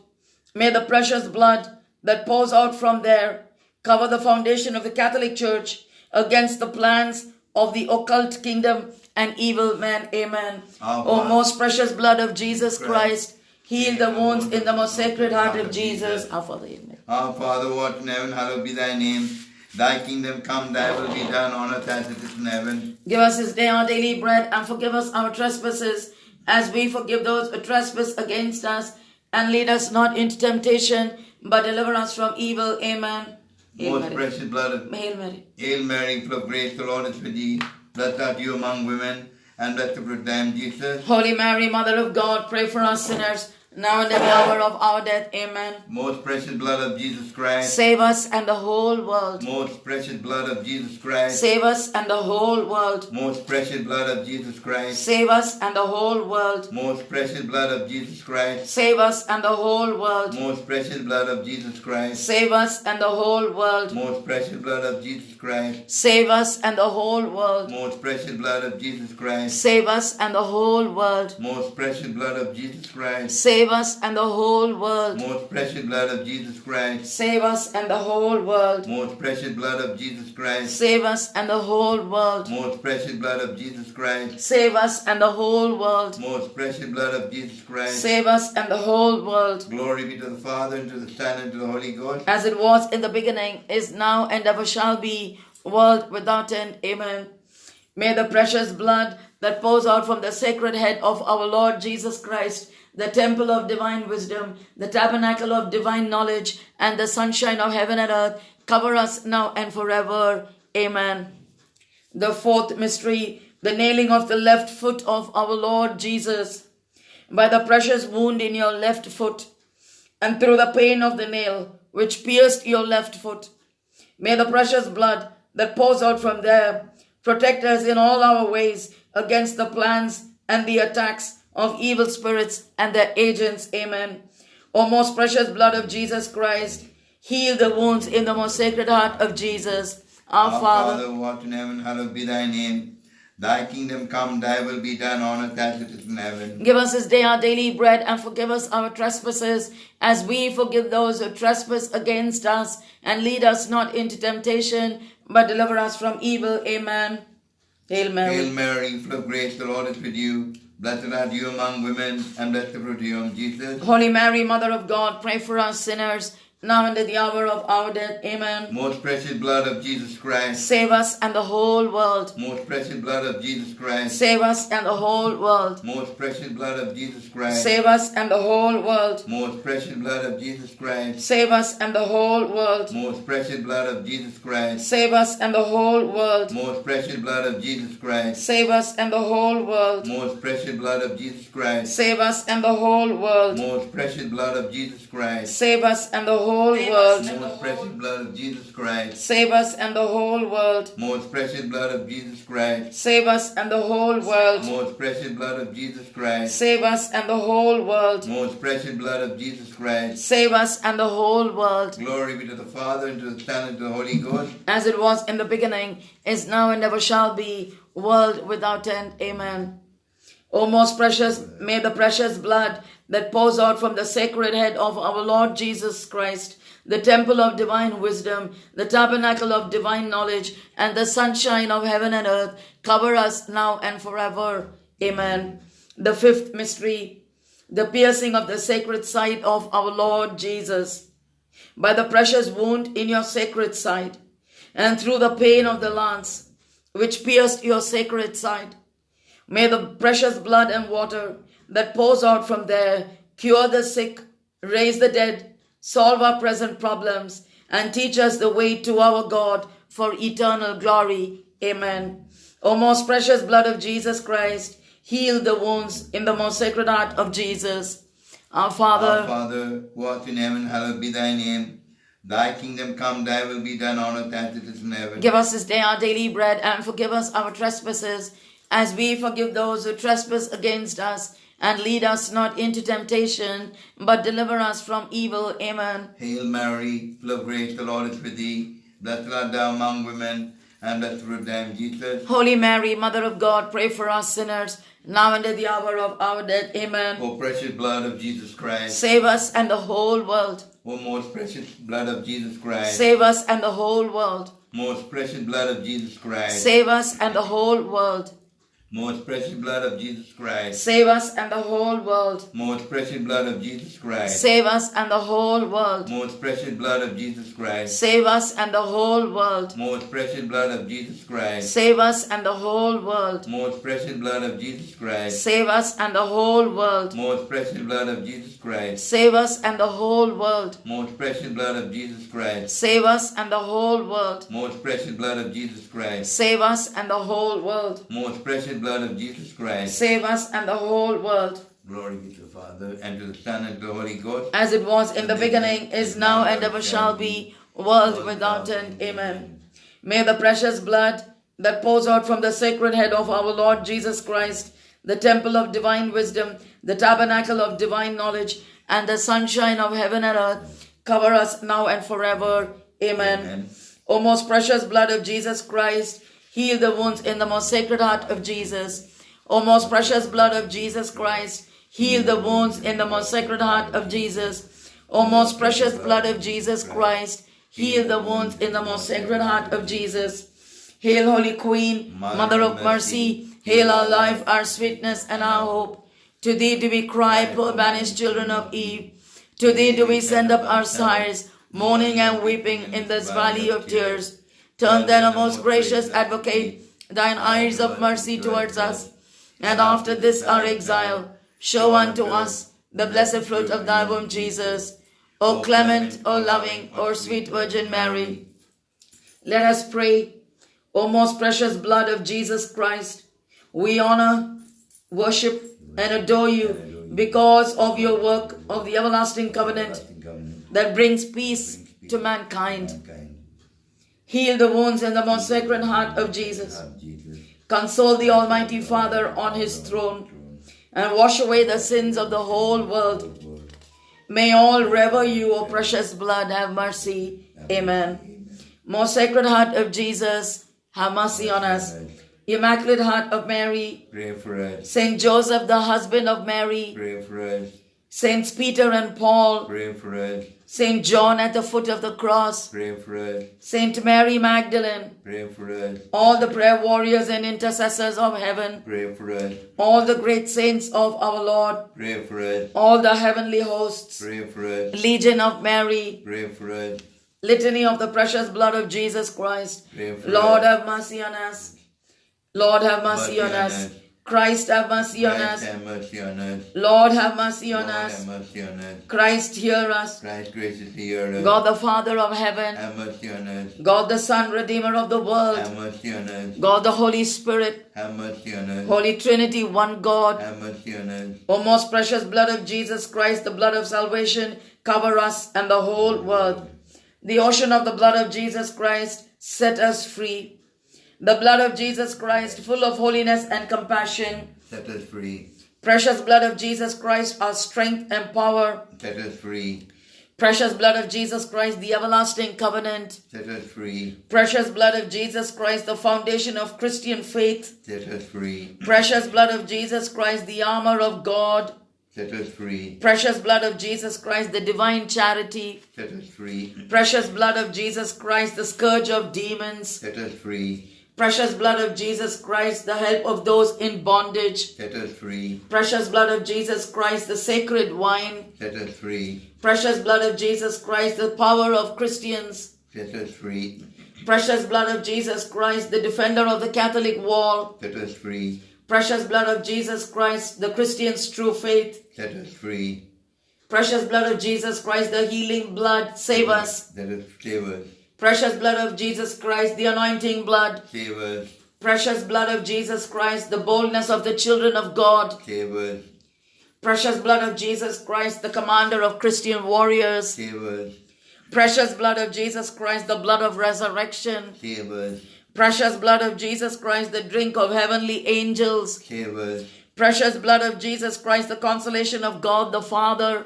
may the precious blood that pours out from there cover the foundation of the Catholic Church against the plans of the occult kingdom and evil men. Amen. O most precious blood of Jesus Christ, heal the wounds in the most sacred heart of Jesus. Our Father, amen. Our Father, who art in heaven, hallowed be thy name. Thy kingdom come, thy will be done on earth as it is in heaven. Give us this day our daily bread, and forgive us our trespasses, as we forgive those who trespass against us. And lead us not into temptation, but deliver us from evil. Amen. Hail Most Mary. precious blood of Hail Mary. Hail Mary, full of grace, the Lord is with thee. Blessed art you among women, and blessed the fruit of thy womb, Jesus. Holy Mary, Mother of God, pray for us sinners, now and at the hour of our death. Amen. Most precious blood of Jesus Christ. Save us and the whole world. Most precious blood of Jesus Christ. Save us and the whole world. Most precious blood of Jesus Christ. Save us and the whole world. Most precious blood of Jesus Christ. Save us and the whole world. Most precious blood of Jesus Christ. Save us and the whole world. Most precious blood of Jesus Christ. Save us and the whole world. Most precious blood of Jesus Christ. Save us and the whole world. Most precious blood of Jesus Christ. Save us and the whole world. Most precious blood of Jesus Christ. Save us and the whole world. Most precious blood of Jesus Christ. Save us and the whole world. Most precious blood of Jesus Christ. Save us and the whole world. Most precious blood of Jesus Christ. Save us and the whole world. Glory be to the Father, and to the Son, and to the Holy Ghost. As it was in the beginning, is now, and ever shall be, world without end. Amen. May the precious blood that pours out from the sacred head of our Lord Jesus Christ, the temple of divine wisdom, the tabernacle of divine knowledge, and the sunshine of heaven and earth, cover us now and forever. Amen. The fourth mystery, the nailing of the left foot of our Lord Jesus. By the precious wound in your left foot, and through the pain of the nail which pierced your left foot, may the precious blood that pours out from there protect us in all our ways against the plans and the attacks of evil spirits and their agents. Amen. O most precious blood of Jesus Christ, heal the wounds in the most sacred heart of Jesus. Our Father, who art in heaven, hallowed be thy name. Thy kingdom come, thy will be done on earth as it is in heaven. give us this day our daily bread, and forgive us our trespasses, as we forgive those who trespass against us. And lead us not into temptation, but deliver us from evil. Amen. Hail Mary. Hail Mary, full of grace, the Lord is with you. Blessed art you among women, and blessed the fruit of your womb, Jesus. Holy Mary, Mother of God, pray for us sinners, now and at the hour of our death. Amen. Most precious blood of Jesus Christ. Save us and the whole world. Most precious blood of Jesus Christ. Save us and the whole world. Most precious blood of Jesus Christ. Save us and the whole world. Most precious blood of Jesus Christ. Save us and the whole world. Most precious blood of Jesus Christ. Save us and the whole world. Most precious blood of Jesus Christ. Save us and the whole world. Most precious blood of Jesus Christ. Save us and the whole world. Most precious blood of Jesus Christ. Save us and the whole world. Most precious blood of Jesus Christ. Save us and the whole world. Most precious blood of Jesus Christ. Save us and the whole world. Most precious blood of Jesus Christ. Save us and the whole world. Most precious blood of Jesus Christ. Save us and the whole world. Glory be to the Father, and to the Son, and to the Holy Ghost. As it was in the beginning, is now, and ever shall be, world without end. Amen. O most precious, may the precious blood that pours out from the sacred head of our Lord Jesus Christ, the temple of divine wisdom, the tabernacle of divine knowledge, and the sunshine of heaven and earth, cover us now and forever. Amen. The fifth mystery, the piercing of the sacred side of our Lord Jesus. By the precious wound in your sacred side, and through the pain of the lance which pierced your sacred side, may the precious blood and water that pours out from there cure the sick, raise the dead, solve our present problems, and teach us the way to our God for eternal glory. Amen. O most precious blood of Jesus Christ, heal the wounds in the most sacred heart of Jesus. Our Father, who art in heaven, hallowed be thy name. Thy kingdom come, thy will be done on earth as it is in heaven. Give us this day our daily bread, and forgive us our trespasses, as we forgive those who trespass against us. And lead us not into temptation, but deliver us from evil. Amen. Hail Mary, full of grace, the Lord is with thee. Blessed art thou among women, and blessed the fruit of thy womb, Jesus. Holy Mary, Mother of God, pray for us sinners, now and at the hour of our death. Amen. O precious blood of Jesus Christ. Save us and the whole world. O most precious blood of Jesus Christ. Save us and the whole world. Most precious blood of Jesus Christ. Save us and the whole world. Most precious blood of Jesus Christ. Save us and the whole world. Most precious blood of Jesus Christ. Save us and the whole world. Most precious blood of Jesus Christ. Save us and the whole world. Most precious blood of Jesus Christ. Save us and the whole world. Most precious blood of Jesus Christ. Save us and the whole world. Most precious blood of Jesus Christ. Save us and the whole world. Most precious blood of Jesus Christ. Save us and the whole world. Most precious blood of Jesus Christ. Save us and the whole world. Most precious blood of Jesus Christ. Save us and the whole world. Glory be to the Father, and to the Son, and to the Holy Ghost. As it was in the beginning, is now, and ever shall be, world without end. Amen. May the precious blood that pours out from the sacred head of our Lord Jesus Christ, the temple of divine wisdom, the tabernacle of divine knowledge, and the sunshine of heaven and earth, cover us now and forever. Amen. Amen. O most precious blood of Jesus Christ, heal the wounds in the most sacred heart of Jesus. O most precious blood of Jesus Christ, heal the wounds in the most sacred heart of Jesus. O most precious blood of Jesus Christ, heal the wounds in the most sacred heart of Jesus. Hail, Holy Queen, Mother of Mercy, hail our life, our sweetness, and our hope. To thee do we cry, poor banished children of Eve. To thee do we send up our sighs, mourning and weeping in this valley of tears. Turn then, O most gracious Advocate, thine eyes of mercy towards us, and after this our exile, show unto us the blessed fruit of thy womb, Jesus. O clement, O loving, O sweet Virgin Mary. Let us pray. O most precious blood of Jesus Christ, we honor, worship, and adore you because of your work of the everlasting covenant that brings peace to mankind. Heal the wounds in the most sacred heart of Jesus. Console the Almighty Father on his throne, and wash away the sins of the whole world. May all revere you, O precious blood, have mercy. Amen. Most sacred heart of Jesus, have mercy on us. Immaculate heart of Mary, pray for us. Saint Joseph, the husband of Mary, Pray for us. Saints Peter and Paul, pray for us. Saint John at the foot of the cross, Pray for us. Saint Mary Magdalene, Pray for us. all the prayer warriors and intercessors of heaven, Pray for us. all the great saints of our Lord, Pray for us. all the heavenly hosts, Pray for us. Legion of Mary, Pray for us. Litany of the precious blood of Jesus Christ. Pray for Lord us. have mercy on us. Lord have mercy on us. Christ have mercy on Christ us. have mercy on us. Lord have mercy on Lord us. have mercy on us. Christ hear us. Christ graciously hear us. God the Father of heaven, Have mercy on us. God the Son, Redeemer of the world, Have mercy on us. God the Holy Spirit, Have mercy on us. Holy Trinity, one God. Have mercy on us. O most precious blood of Jesus Christ, the blood of salvation, cover us and the whole world. The ocean of the blood of Jesus Christ, set us free. The blood of Jesus Christ, full of holiness and compassion. Set us free. Precious blood of Jesus Christ, our strength and power. Set us free. Precious blood of Jesus Christ, the everlasting covenant. Set us free. Precious blood of Jesus Christ, the foundation of Christian faith. Set us free. Precious blood of Jesus Christ, the armor of God. Set us free. Precious blood of Jesus Christ, the divine charity. Set us free. Precious blood of Jesus Christ, the scourge of demons. Set us free. Precious blood of Jesus Christ, the help of those in bondage. Set us free. Precious blood of Jesus Christ, the sacred wine. Set us free. Precious blood of Jesus Christ, the power of Christians. Set us free. Precious blood of Jesus Christ, the defender of the Catholic wall. Set us free. Precious blood of Jesus Christ, the Christian's true faith. Set us free. Precious blood of Jesus Christ, the healing blood, save us. Let us save us. Precious blood of Jesus Christ, the anointing blood. Save us. Precious blood of Jesus Christ, the boldness of the children of God. Save us. Precious blood of Jesus Christ, the commander of Christian warriors. Save us. Precious blood of Jesus Christ, the blood of resurrection. Save us. Precious blood of Jesus Christ, the drink of heavenly angels. Save us. Precious blood of Jesus Christ, the consolation of God the Father.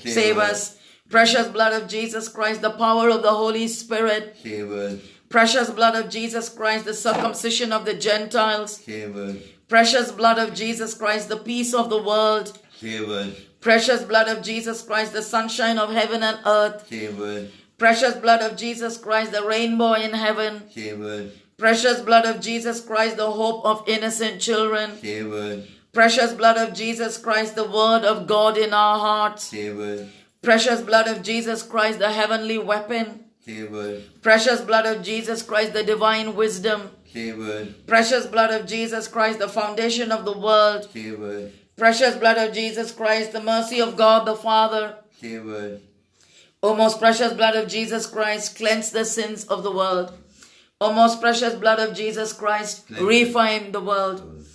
Save us. Precious blood of Jesus Christ, the power of the Holy Spirit. Save us. Precious blood of Jesus Christ, the circumcision of the Gentiles. Save us. Precious blood of Jesus Christ, the peace of the world. Save us. Precious blood of Jesus Christ, the sunshine of heaven and earth. Save us. Precious blood of Jesus Christ, the rainbow in heaven. Save us. Precious blood of Jesus Christ, the hope of innocent children. Save us. Precious blood of Jesus Christ, the word of God in our hearts. Save us. Precious blood of Jesus Christ, the heavenly weapon. Save us. Precious blood of Jesus Christ, the divine wisdom. Save us. Precious blood of Jesus Christ, the foundation of the world. Save us. Precious blood of Jesus Christ, the mercy of God the Father. Save us. O most precious blood of Jesus Christ, cleanse the sins of the world. O most precious blood of Jesus Christ, refine the world.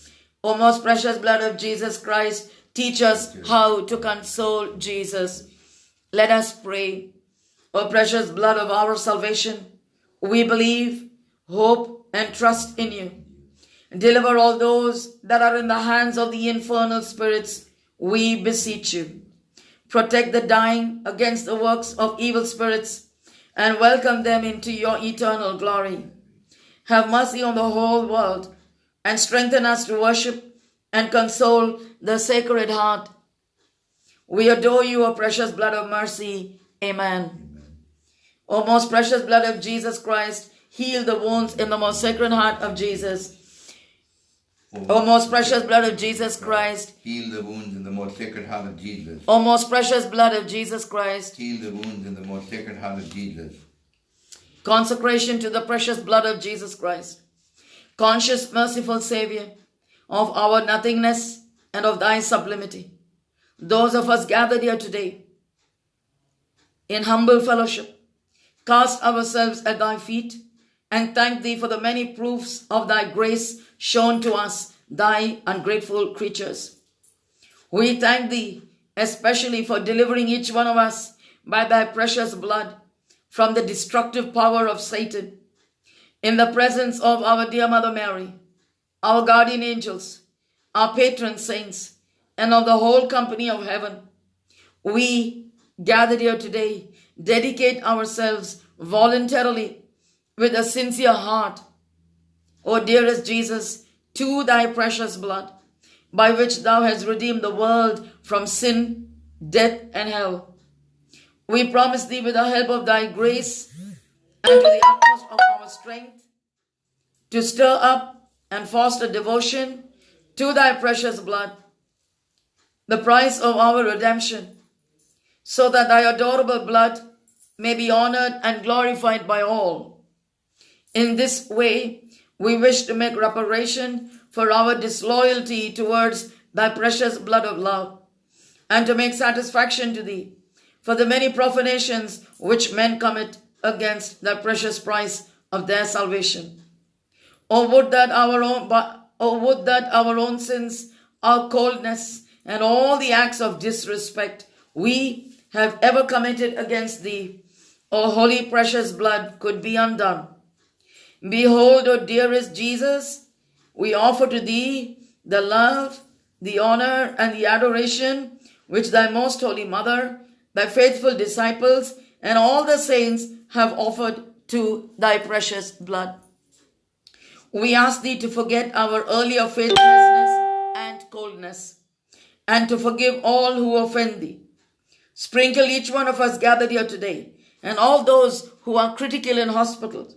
O most precious blood of Jesus Christ, teach us how to console Jesus. Let us pray. O precious blood of our salvation, we believe, hope, and trust in you. Deliver all those that are in the hands of the infernal spirits, we beseech you. Protect the dying against the works of evil spirits and welcome them into your eternal glory. Have mercy on the whole world and strengthen us to worship and console the Sacred Heart. We adore you, O precious blood of mercy. Amen. O most precious blood of Jesus Christ, heal the wounds in the most sacred heart of Jesus. O most precious blood of Jesus Christ, heal the wounds in the most sacred heart of Jesus. O most precious blood of Jesus Christ, Heal the wounds in the most sacred heart of Jesus. consecration to the precious blood of Jesus Christ. Conscious, merciful Savior of our nothingness and of thy sublimity. Those of us gathered here today in humble fellowship, cast ourselves at thy feet and thank thee for the many proofs of thy grace shown to us, thy ungrateful creatures. We thank thee especially for delivering each one of us by thy precious blood from the destructive power of Satan. In the presence of our dear Mother Mary, our guardian angels, our patron saints, and of the whole company of heaven, we gathered here today dedicate ourselves voluntarily with a sincere heart, O dearest Jesus, to thy precious blood, by which thou hast redeemed the world from sin, death, and hell. We promise thee with the help of thy grace and to the utmost of our strength to stir up and foster devotion to thy precious blood, the price of our redemption, so that thy adorable blood may be honored and glorified by all. In this way, we wish to make reparation for our disloyalty towards thy precious blood of love, and to make satisfaction to thee for the many profanations which men commit against the precious price of their salvation. Would that our own sins, our coldness, and all the acts of disrespect we have ever committed against thee, O holy precious blood, could be undone. Behold, O dearest Jesus, we offer to thee the love, the honor, and the adoration which thy most holy mother, thy faithful disciples, and all the saints have offered to thy precious blood. We ask thee to forget our earlier faithlessness and coldness, and to forgive all who offend thee. Sprinkle each one of us gathered here today, and all those who are critical in hospitals,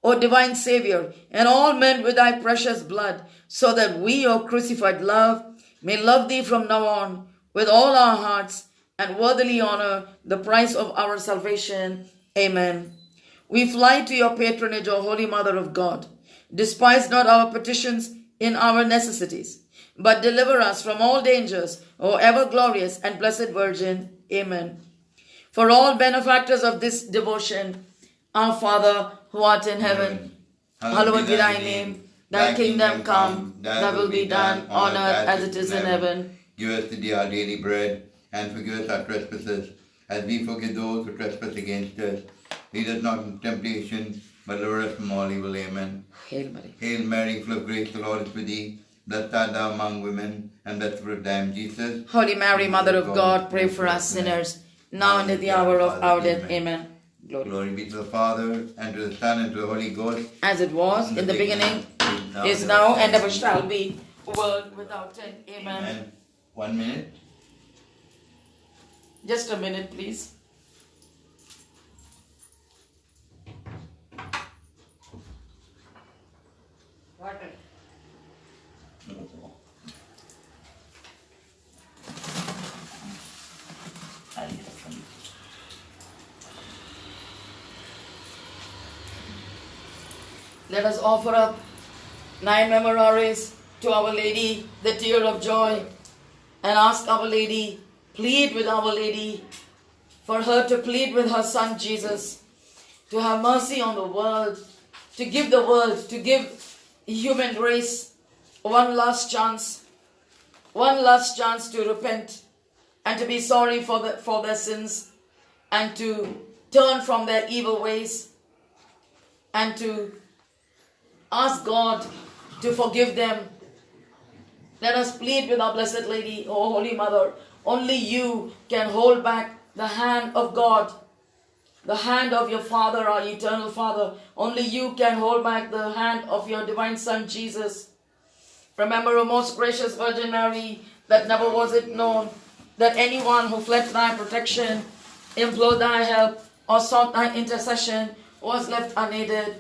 O divine Savior, and all men with thy precious blood, so that we, O crucified love, may love thee from now on with all our hearts and worthily honor the price of our salvation. Amen. We fly to your patronage, O Holy Mother of God. Despise not our petitions in our necessities, but deliver us from all dangers, O ever glorious and blessed Virgin. Amen. For all benefactors of this devotion, our Father, who art in heaven, hallowed be thy name. Thy kingdom come, thy will be done on earth as it is in heaven. Give us today our daily bread, and forgive us our trespasses, as we forgive those who trespass against us. Lead us not into temptation, but deliver us from all evil. Amen. Hail Mary. Hail Mary, full of grace, the Lord is with thee. Blessed art thou among women, and blessed the fruit of thy womb, Jesus. Holy Mary, Mother of God, pray for us sinners, now and at the hour of our death. Amen. Glory be to the Father, and to the Son, and to the Holy Ghost. As it was in the beginning, is now, and ever shall be, world without end. Amen. Amen. 1 minute. Just a minute, please. Let us offer up 9 memoraries to Our Lady, the tear of joy, and ask Our Lady, plead with Our Lady, for her to plead with her Son Jesus, to have mercy on the world, to give the world, to give human race one last chance to repent and to be sorry for their sins, and to turn from their evil ways, and to ask God to forgive them. Let us plead with our Blessed Lady, O Holy Mother. Only you can hold back the hand of God, the hand of your Father, our eternal Father. Only you can hold back the hand of your divine Son, Jesus. Remember, O most gracious Virgin Mary, that never was it known that anyone who fled thy protection, implored thy help, or sought thy intercession was left unaided.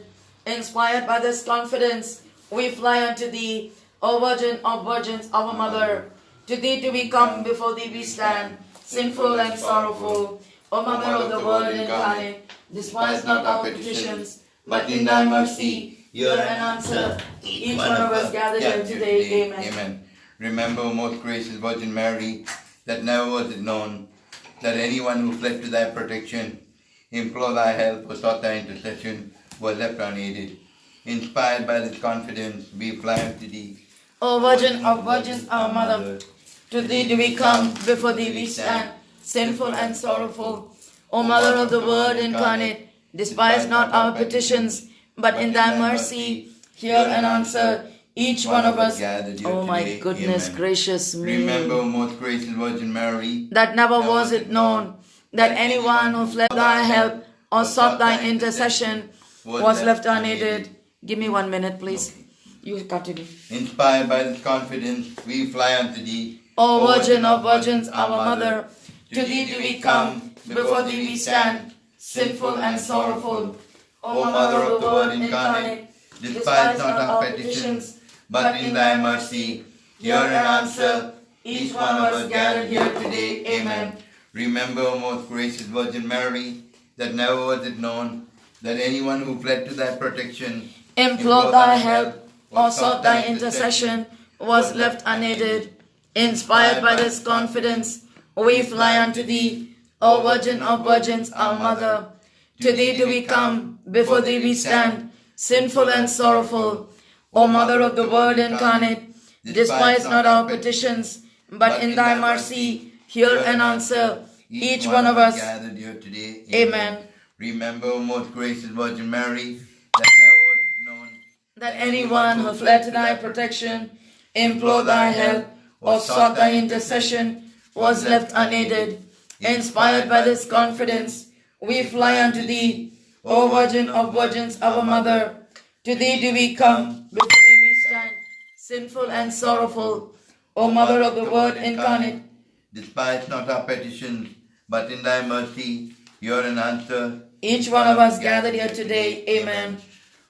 Inspired by this confidence, we fly unto thee, O Virgin of Virgins, our Mother. To thee do we come, before thee we stand, sinful and sorrowful. O Mother of the Word incarnate, despise not our petitions, but in thy mercy hear and answer each one of us gathered here today. Amen. Amen. Remember, O most gracious Virgin Mary, that never was it known that anyone who fled to thy protection, implored thy help, or sought thy intercession, was left unaided. Inspired by this confidence, we fly unto thee. O Virgin of Virgins, our Mother, to thee do we come, before thee we stand, sinful and sorrowful. O Mother of the Word incarnate, despise not our petitions, but in thy mercy hear and answer each one of us. Oh my goodness gracious me. Remember, O most gracious Virgin Mary, that never was it known that anyone who fled thy help or sought thy intercession was left unaided. Give me 1 minute, please. You continue. Inspired by this confidence, we fly unto thee. O Virgin of Virgins, our Mother, to thee do we come, before thee we stand, sinful and sorrowful. O Mother of the Word incarnate, despise not our petitions, but in thy mercy, hear and answer each one of us gathered here today. Amen. Remember, O most gracious Virgin Mary, that never was it known that anyone who fled to thy protection, implored thy help, or sought thy intercession, was left unaided. Inspired by this confidence, we fly unto thee, O Virgin of Virgins, our Mother. To thee do we come, before thee we stand, sinful and sorrowful. O Mother of the Word incarnate, despise not our petitions, but in thy mercy hear and answer each one of us. Gathered here today. Amen. Remember, O most gracious Virgin Mary, that never was it known that anyone who fled to thy protection, implored thy help, or sought thy intercession, was left unaided. Inspired by this confidence, we fly unto thee, O Virgin of Virgins, our Mother. To thee do we come, before thee we stand, sinful and sorrowful. O Mother of the Word incarnate, despise not our petitions, but in thy mercy hear and answer each one of us gathered here today. Amen.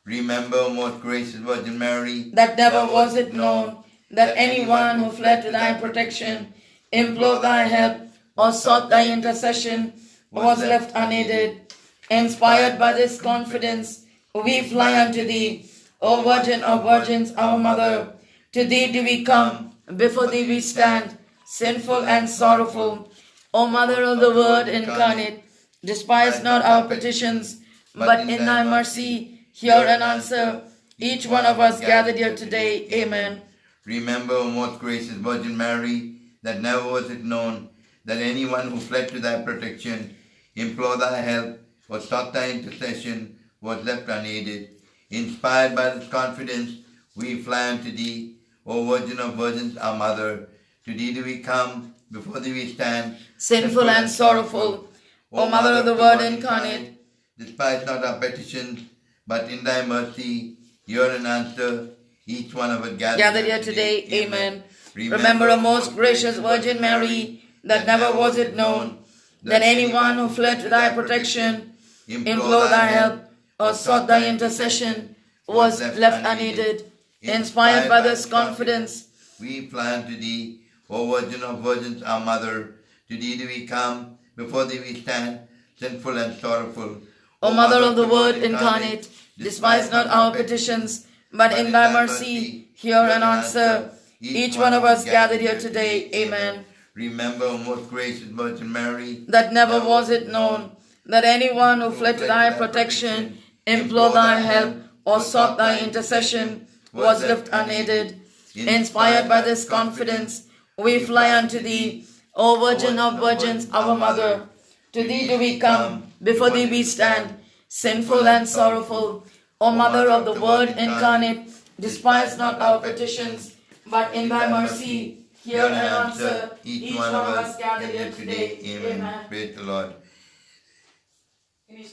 Remember, O most gracious Virgin Mary, that never was it known that anyone who fled to thy protection, implored thy help, or sought thy intercession, was left unaided. Inspired by this confidence, we fly unto thee, O Virgin of Virgins, our Mother. To thee do we come, before thee we stand, sinful and sorrowful. O Mother of the Word incarnate, despise not our petitions, but in thy mercy hear and answer each one of us gathered here today. Amen. Remember, O most gracious Virgin Mary, that never was it known that anyone who fled to thy protection, implored thy help, or sought thy intercession, was left unaided. Inspired by this confidence, we fly unto thee, O Virgin of Virgins, our Mother. To thee do we come, before thee we stand, sinful and sorrowful. O Mother of the Word incarnate, despise not our petitions, but in thy mercy hear and answer each one of us gathered here today. Amen. Remember, O most gracious Virgin Mary, that never was it known that anyone who fled to thy protection, implored thy help, or sought thy intercession, was left unaided. Inspired by this confidence, we fly unto thee, O Virgin of Virgins, our Mother. To thee do we come, before thee we stand, sinful and sorrowful. O Mother of the Word incarnate, despise not our petitions, but in thy mercy hear and answer each one of us gathered here today. Amen. Remember, O most gracious Virgin Mary, that never was it known that anyone who fled to thy protection, implored thy help, or sought thy intercession, was left unaided. Inspired by this confidence, we fly unto thee, O Virgin of Virgins, our Mother. To thee do we come, before thee we stand, sinful and sorrowful. O Mother of the Word incarnate, despise not our petitions, but in thy mercy hear and answer each one of us gathered here today. Amen. Praise the Lord.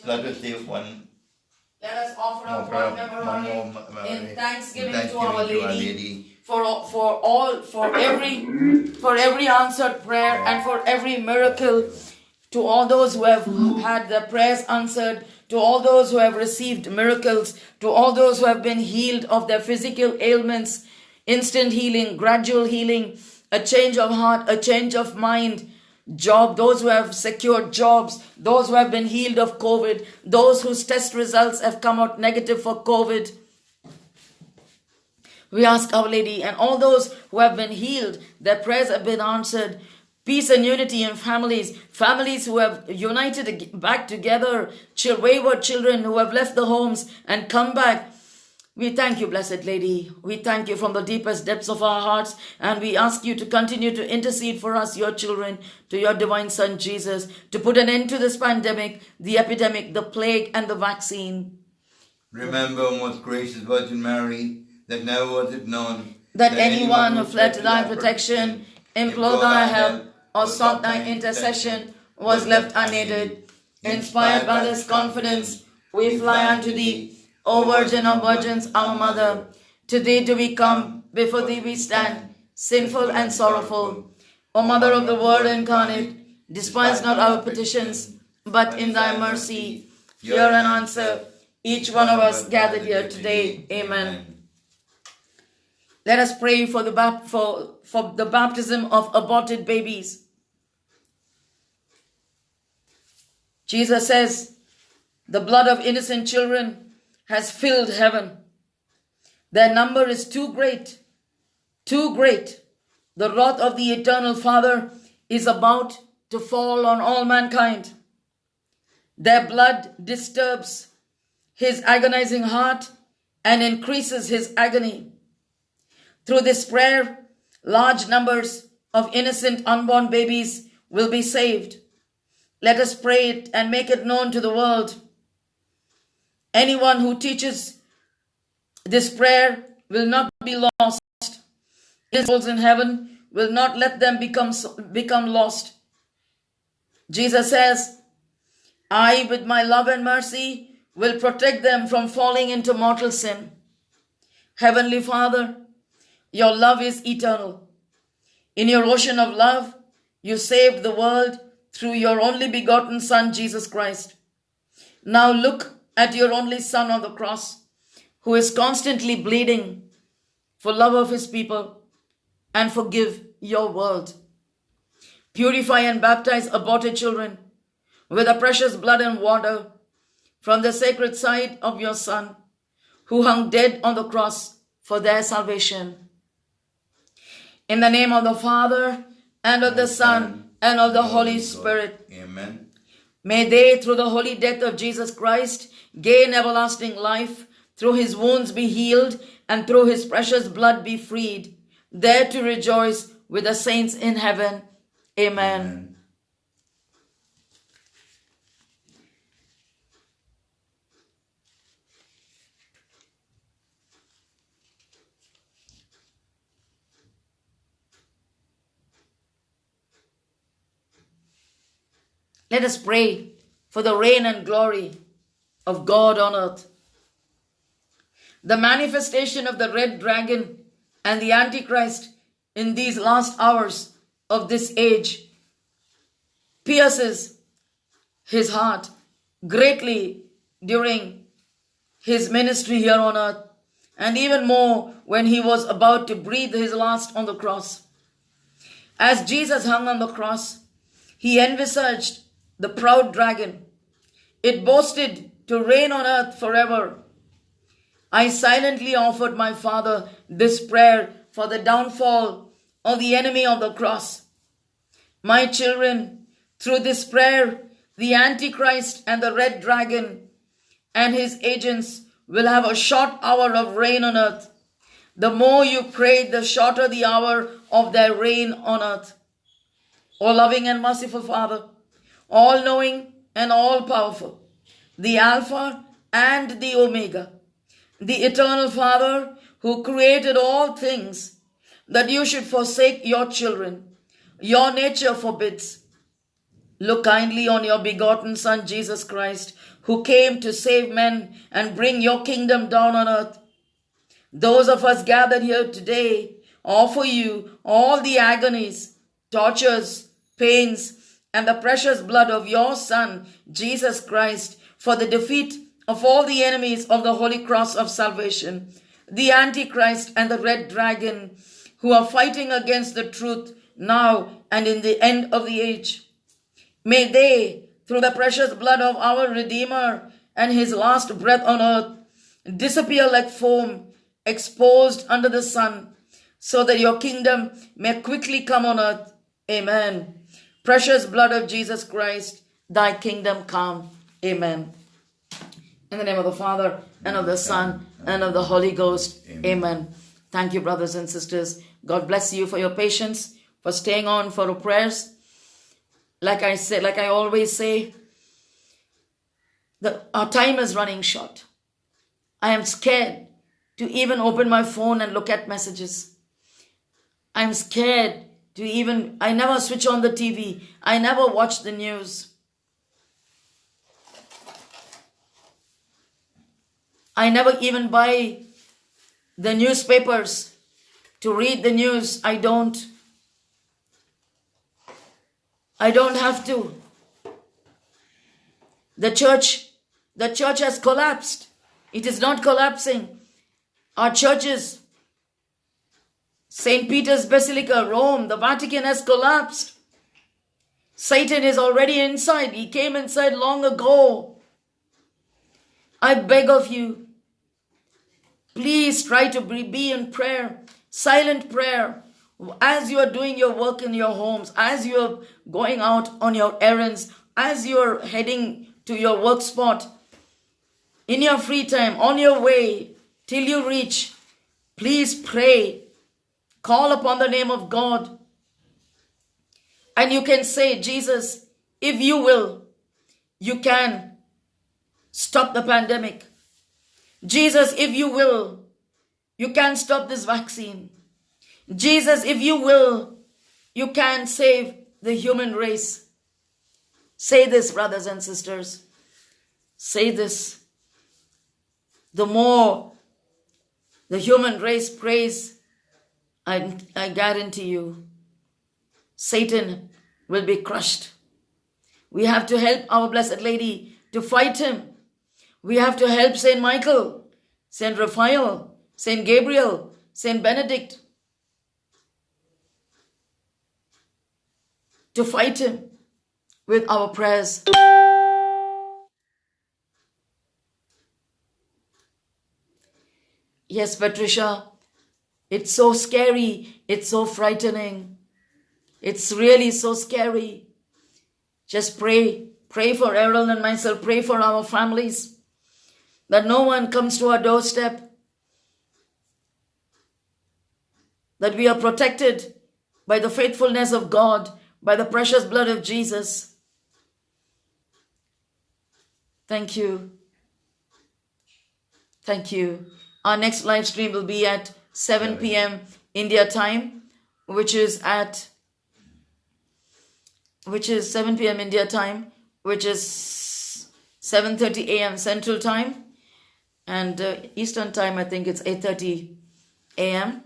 Let us say one. Let us offer up one memorare in thanksgiving to Our Lady for every answered prayer and for every miracle, to all those who have had their prayers answered, to all those who have received miracles, to all those who have been healed of their physical ailments, instant healing, gradual healing, a change of heart, a change of mind, those who have secured jobs, those who have been healed of COVID, those whose test results have come out negative for COVID. We ask Our Lady, and all those who have been healed, their prayers have been answered. Peace and unity in families who have united back together, wayward children who have left the homes and come back. We thank you, Blessed Lady. We thank you from the deepest depths of our hearts, and we ask you to continue to intercede for us, your children, to your divine Son, Jesus, to put an end to this pandemic, the epidemic, the plague, and the vaccine. Remember, most gracious Virgin Mary, that never was it known that anyone who fled to thy protection, implored thy help, or sought thy intercession, was left unaided. Inspired by this confidence, we fly unto thee, O Virgin of Virgins, our Mother. Today do we come, before thee we stand, sinful and sorrowful. O Mother of the Word incarnate, despise not our petitions, but in thy mercy hear and answer each one of us gathered here today. Amen. Let us pray for the baptism of aborted babies. Jesus says, the blood of innocent children has filled heaven. Their number is too great, too great. The wrath of the eternal Father is about to fall on all mankind. Their blood disturbs his agonizing heart and increases his agony. Through this prayer, large numbers of innocent unborn babies will be saved. Let us pray it and make it known to the world. Anyone who teaches this prayer will not be lost. His souls in heaven will not let them become lost. Jesus says, I, with my love and mercy, will protect them from falling into mortal sin. Heavenly Father, your love is eternal. In your ocean of love, you saved the world through your only begotten Son, Jesus Christ. Now look at your only Son on the cross, who is constantly bleeding for love of his people, and forgive your world. Purify and baptize aborted children with the precious blood and water from the sacred side of your Son, who hung dead on the cross for their salvation. In the name of the Father, and of the Son, and of the Holy Spirit. Amen. May they, through the holy death of Jesus Christ, gain everlasting life, through his wounds be healed, and through his precious blood be freed, there to rejoice with the saints in heaven. Amen. Amen. Let us pray for the reign and glory of God on earth. The manifestation of the red dragon and the Antichrist in these last hours of this age pierces his heart greatly during his ministry here on earth, and even more when he was about to breathe his last on the cross. As Jesus hung on the cross, he envisaged the proud dragon. It boasted to reign on earth forever. I silently offered my Father this prayer for the downfall of the enemy of the cross. My children, through this prayer, the Antichrist and the red dragon and his agents will have a short hour of reign on earth. The more you pray, the shorter the hour of their reign on earth. O loving and merciful Father, all-knowing and all-powerful, the Alpha and the Omega, the eternal Father who created all things, that you should forsake your children, your nature forbids. Look kindly on your begotten Son, Jesus Christ, who came to save men and bring your kingdom down on earth. Those of us gathered here today offer you all the agonies, tortures, pains, and the precious blood of your Son, Jesus Christ, for the defeat of all the enemies of the holy cross of salvation, the Antichrist and the red dragon, who are fighting against the truth now and in the end of the age. May they, through the precious blood of our Redeemer and his last breath on earth, disappear like foam exposed under the sun, so that your kingdom may quickly come on earth. Amen. Precious blood of Jesus Christ, thy kingdom come. Amen. In the name of the Father, and of the Son, and of the Holy Ghost. Amen. Thank you, brothers and sisters. God bless you for your patience, for staying on for our prayers. Like I always say, our time is running short. I am scared to even open my phone and look at messages. I'm scared I never switch on the TV. I never watch the news. I never even buy the newspapers to read the news. I don't have to. The church has collapsed. It is not collapsing. Our churches, St. Peter's Basilica, Rome, the Vatican has collapsed. Satan is already inside. He came inside long ago. I beg of you, please try to be in prayer, silent prayer, as you are doing your work in your homes, as you are going out on your errands, as you are heading to your work spot, in your free time, on your way, till you reach. Please pray. Call upon the name of God. And you can say, Jesus, if you will, you can stop the pandemic. Jesus, if you will, you can stop this vaccine. Jesus, if you will, you can save the human race. Say this, brothers and sisters. Say this. The more the human race prays, I guarantee you, Satan will be crushed. We have to help our Blessed Lady to fight him. We have to help Saint Michael, Saint Raphael, Saint Gabriel, Saint Benedict to fight him with our prayers. Yes, Patricia, it's so scary. It's so frightening. It's really so scary. Just pray. Pray for Errol and myself. Pray for our families. That no one comes to our doorstep. That we are protected by the faithfulness of God, by the precious blood of Jesus. Thank you. Thank you. Our next live stream will be at 7 p.m. India time, which is 7 p.m. India time, which is 7:30 a.m. Central time, and Eastern time, I think it's 8:30 a.m.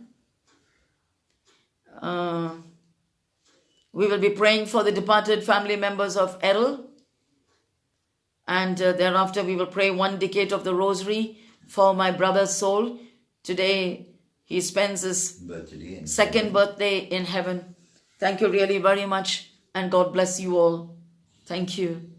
We will be praying for the departed family members of Errol, and thereafter we will pray 1 decade of the rosary for my brother's soul. Today he spends his second birthday in heaven. Thank you really very much, and God bless you all. Thank you.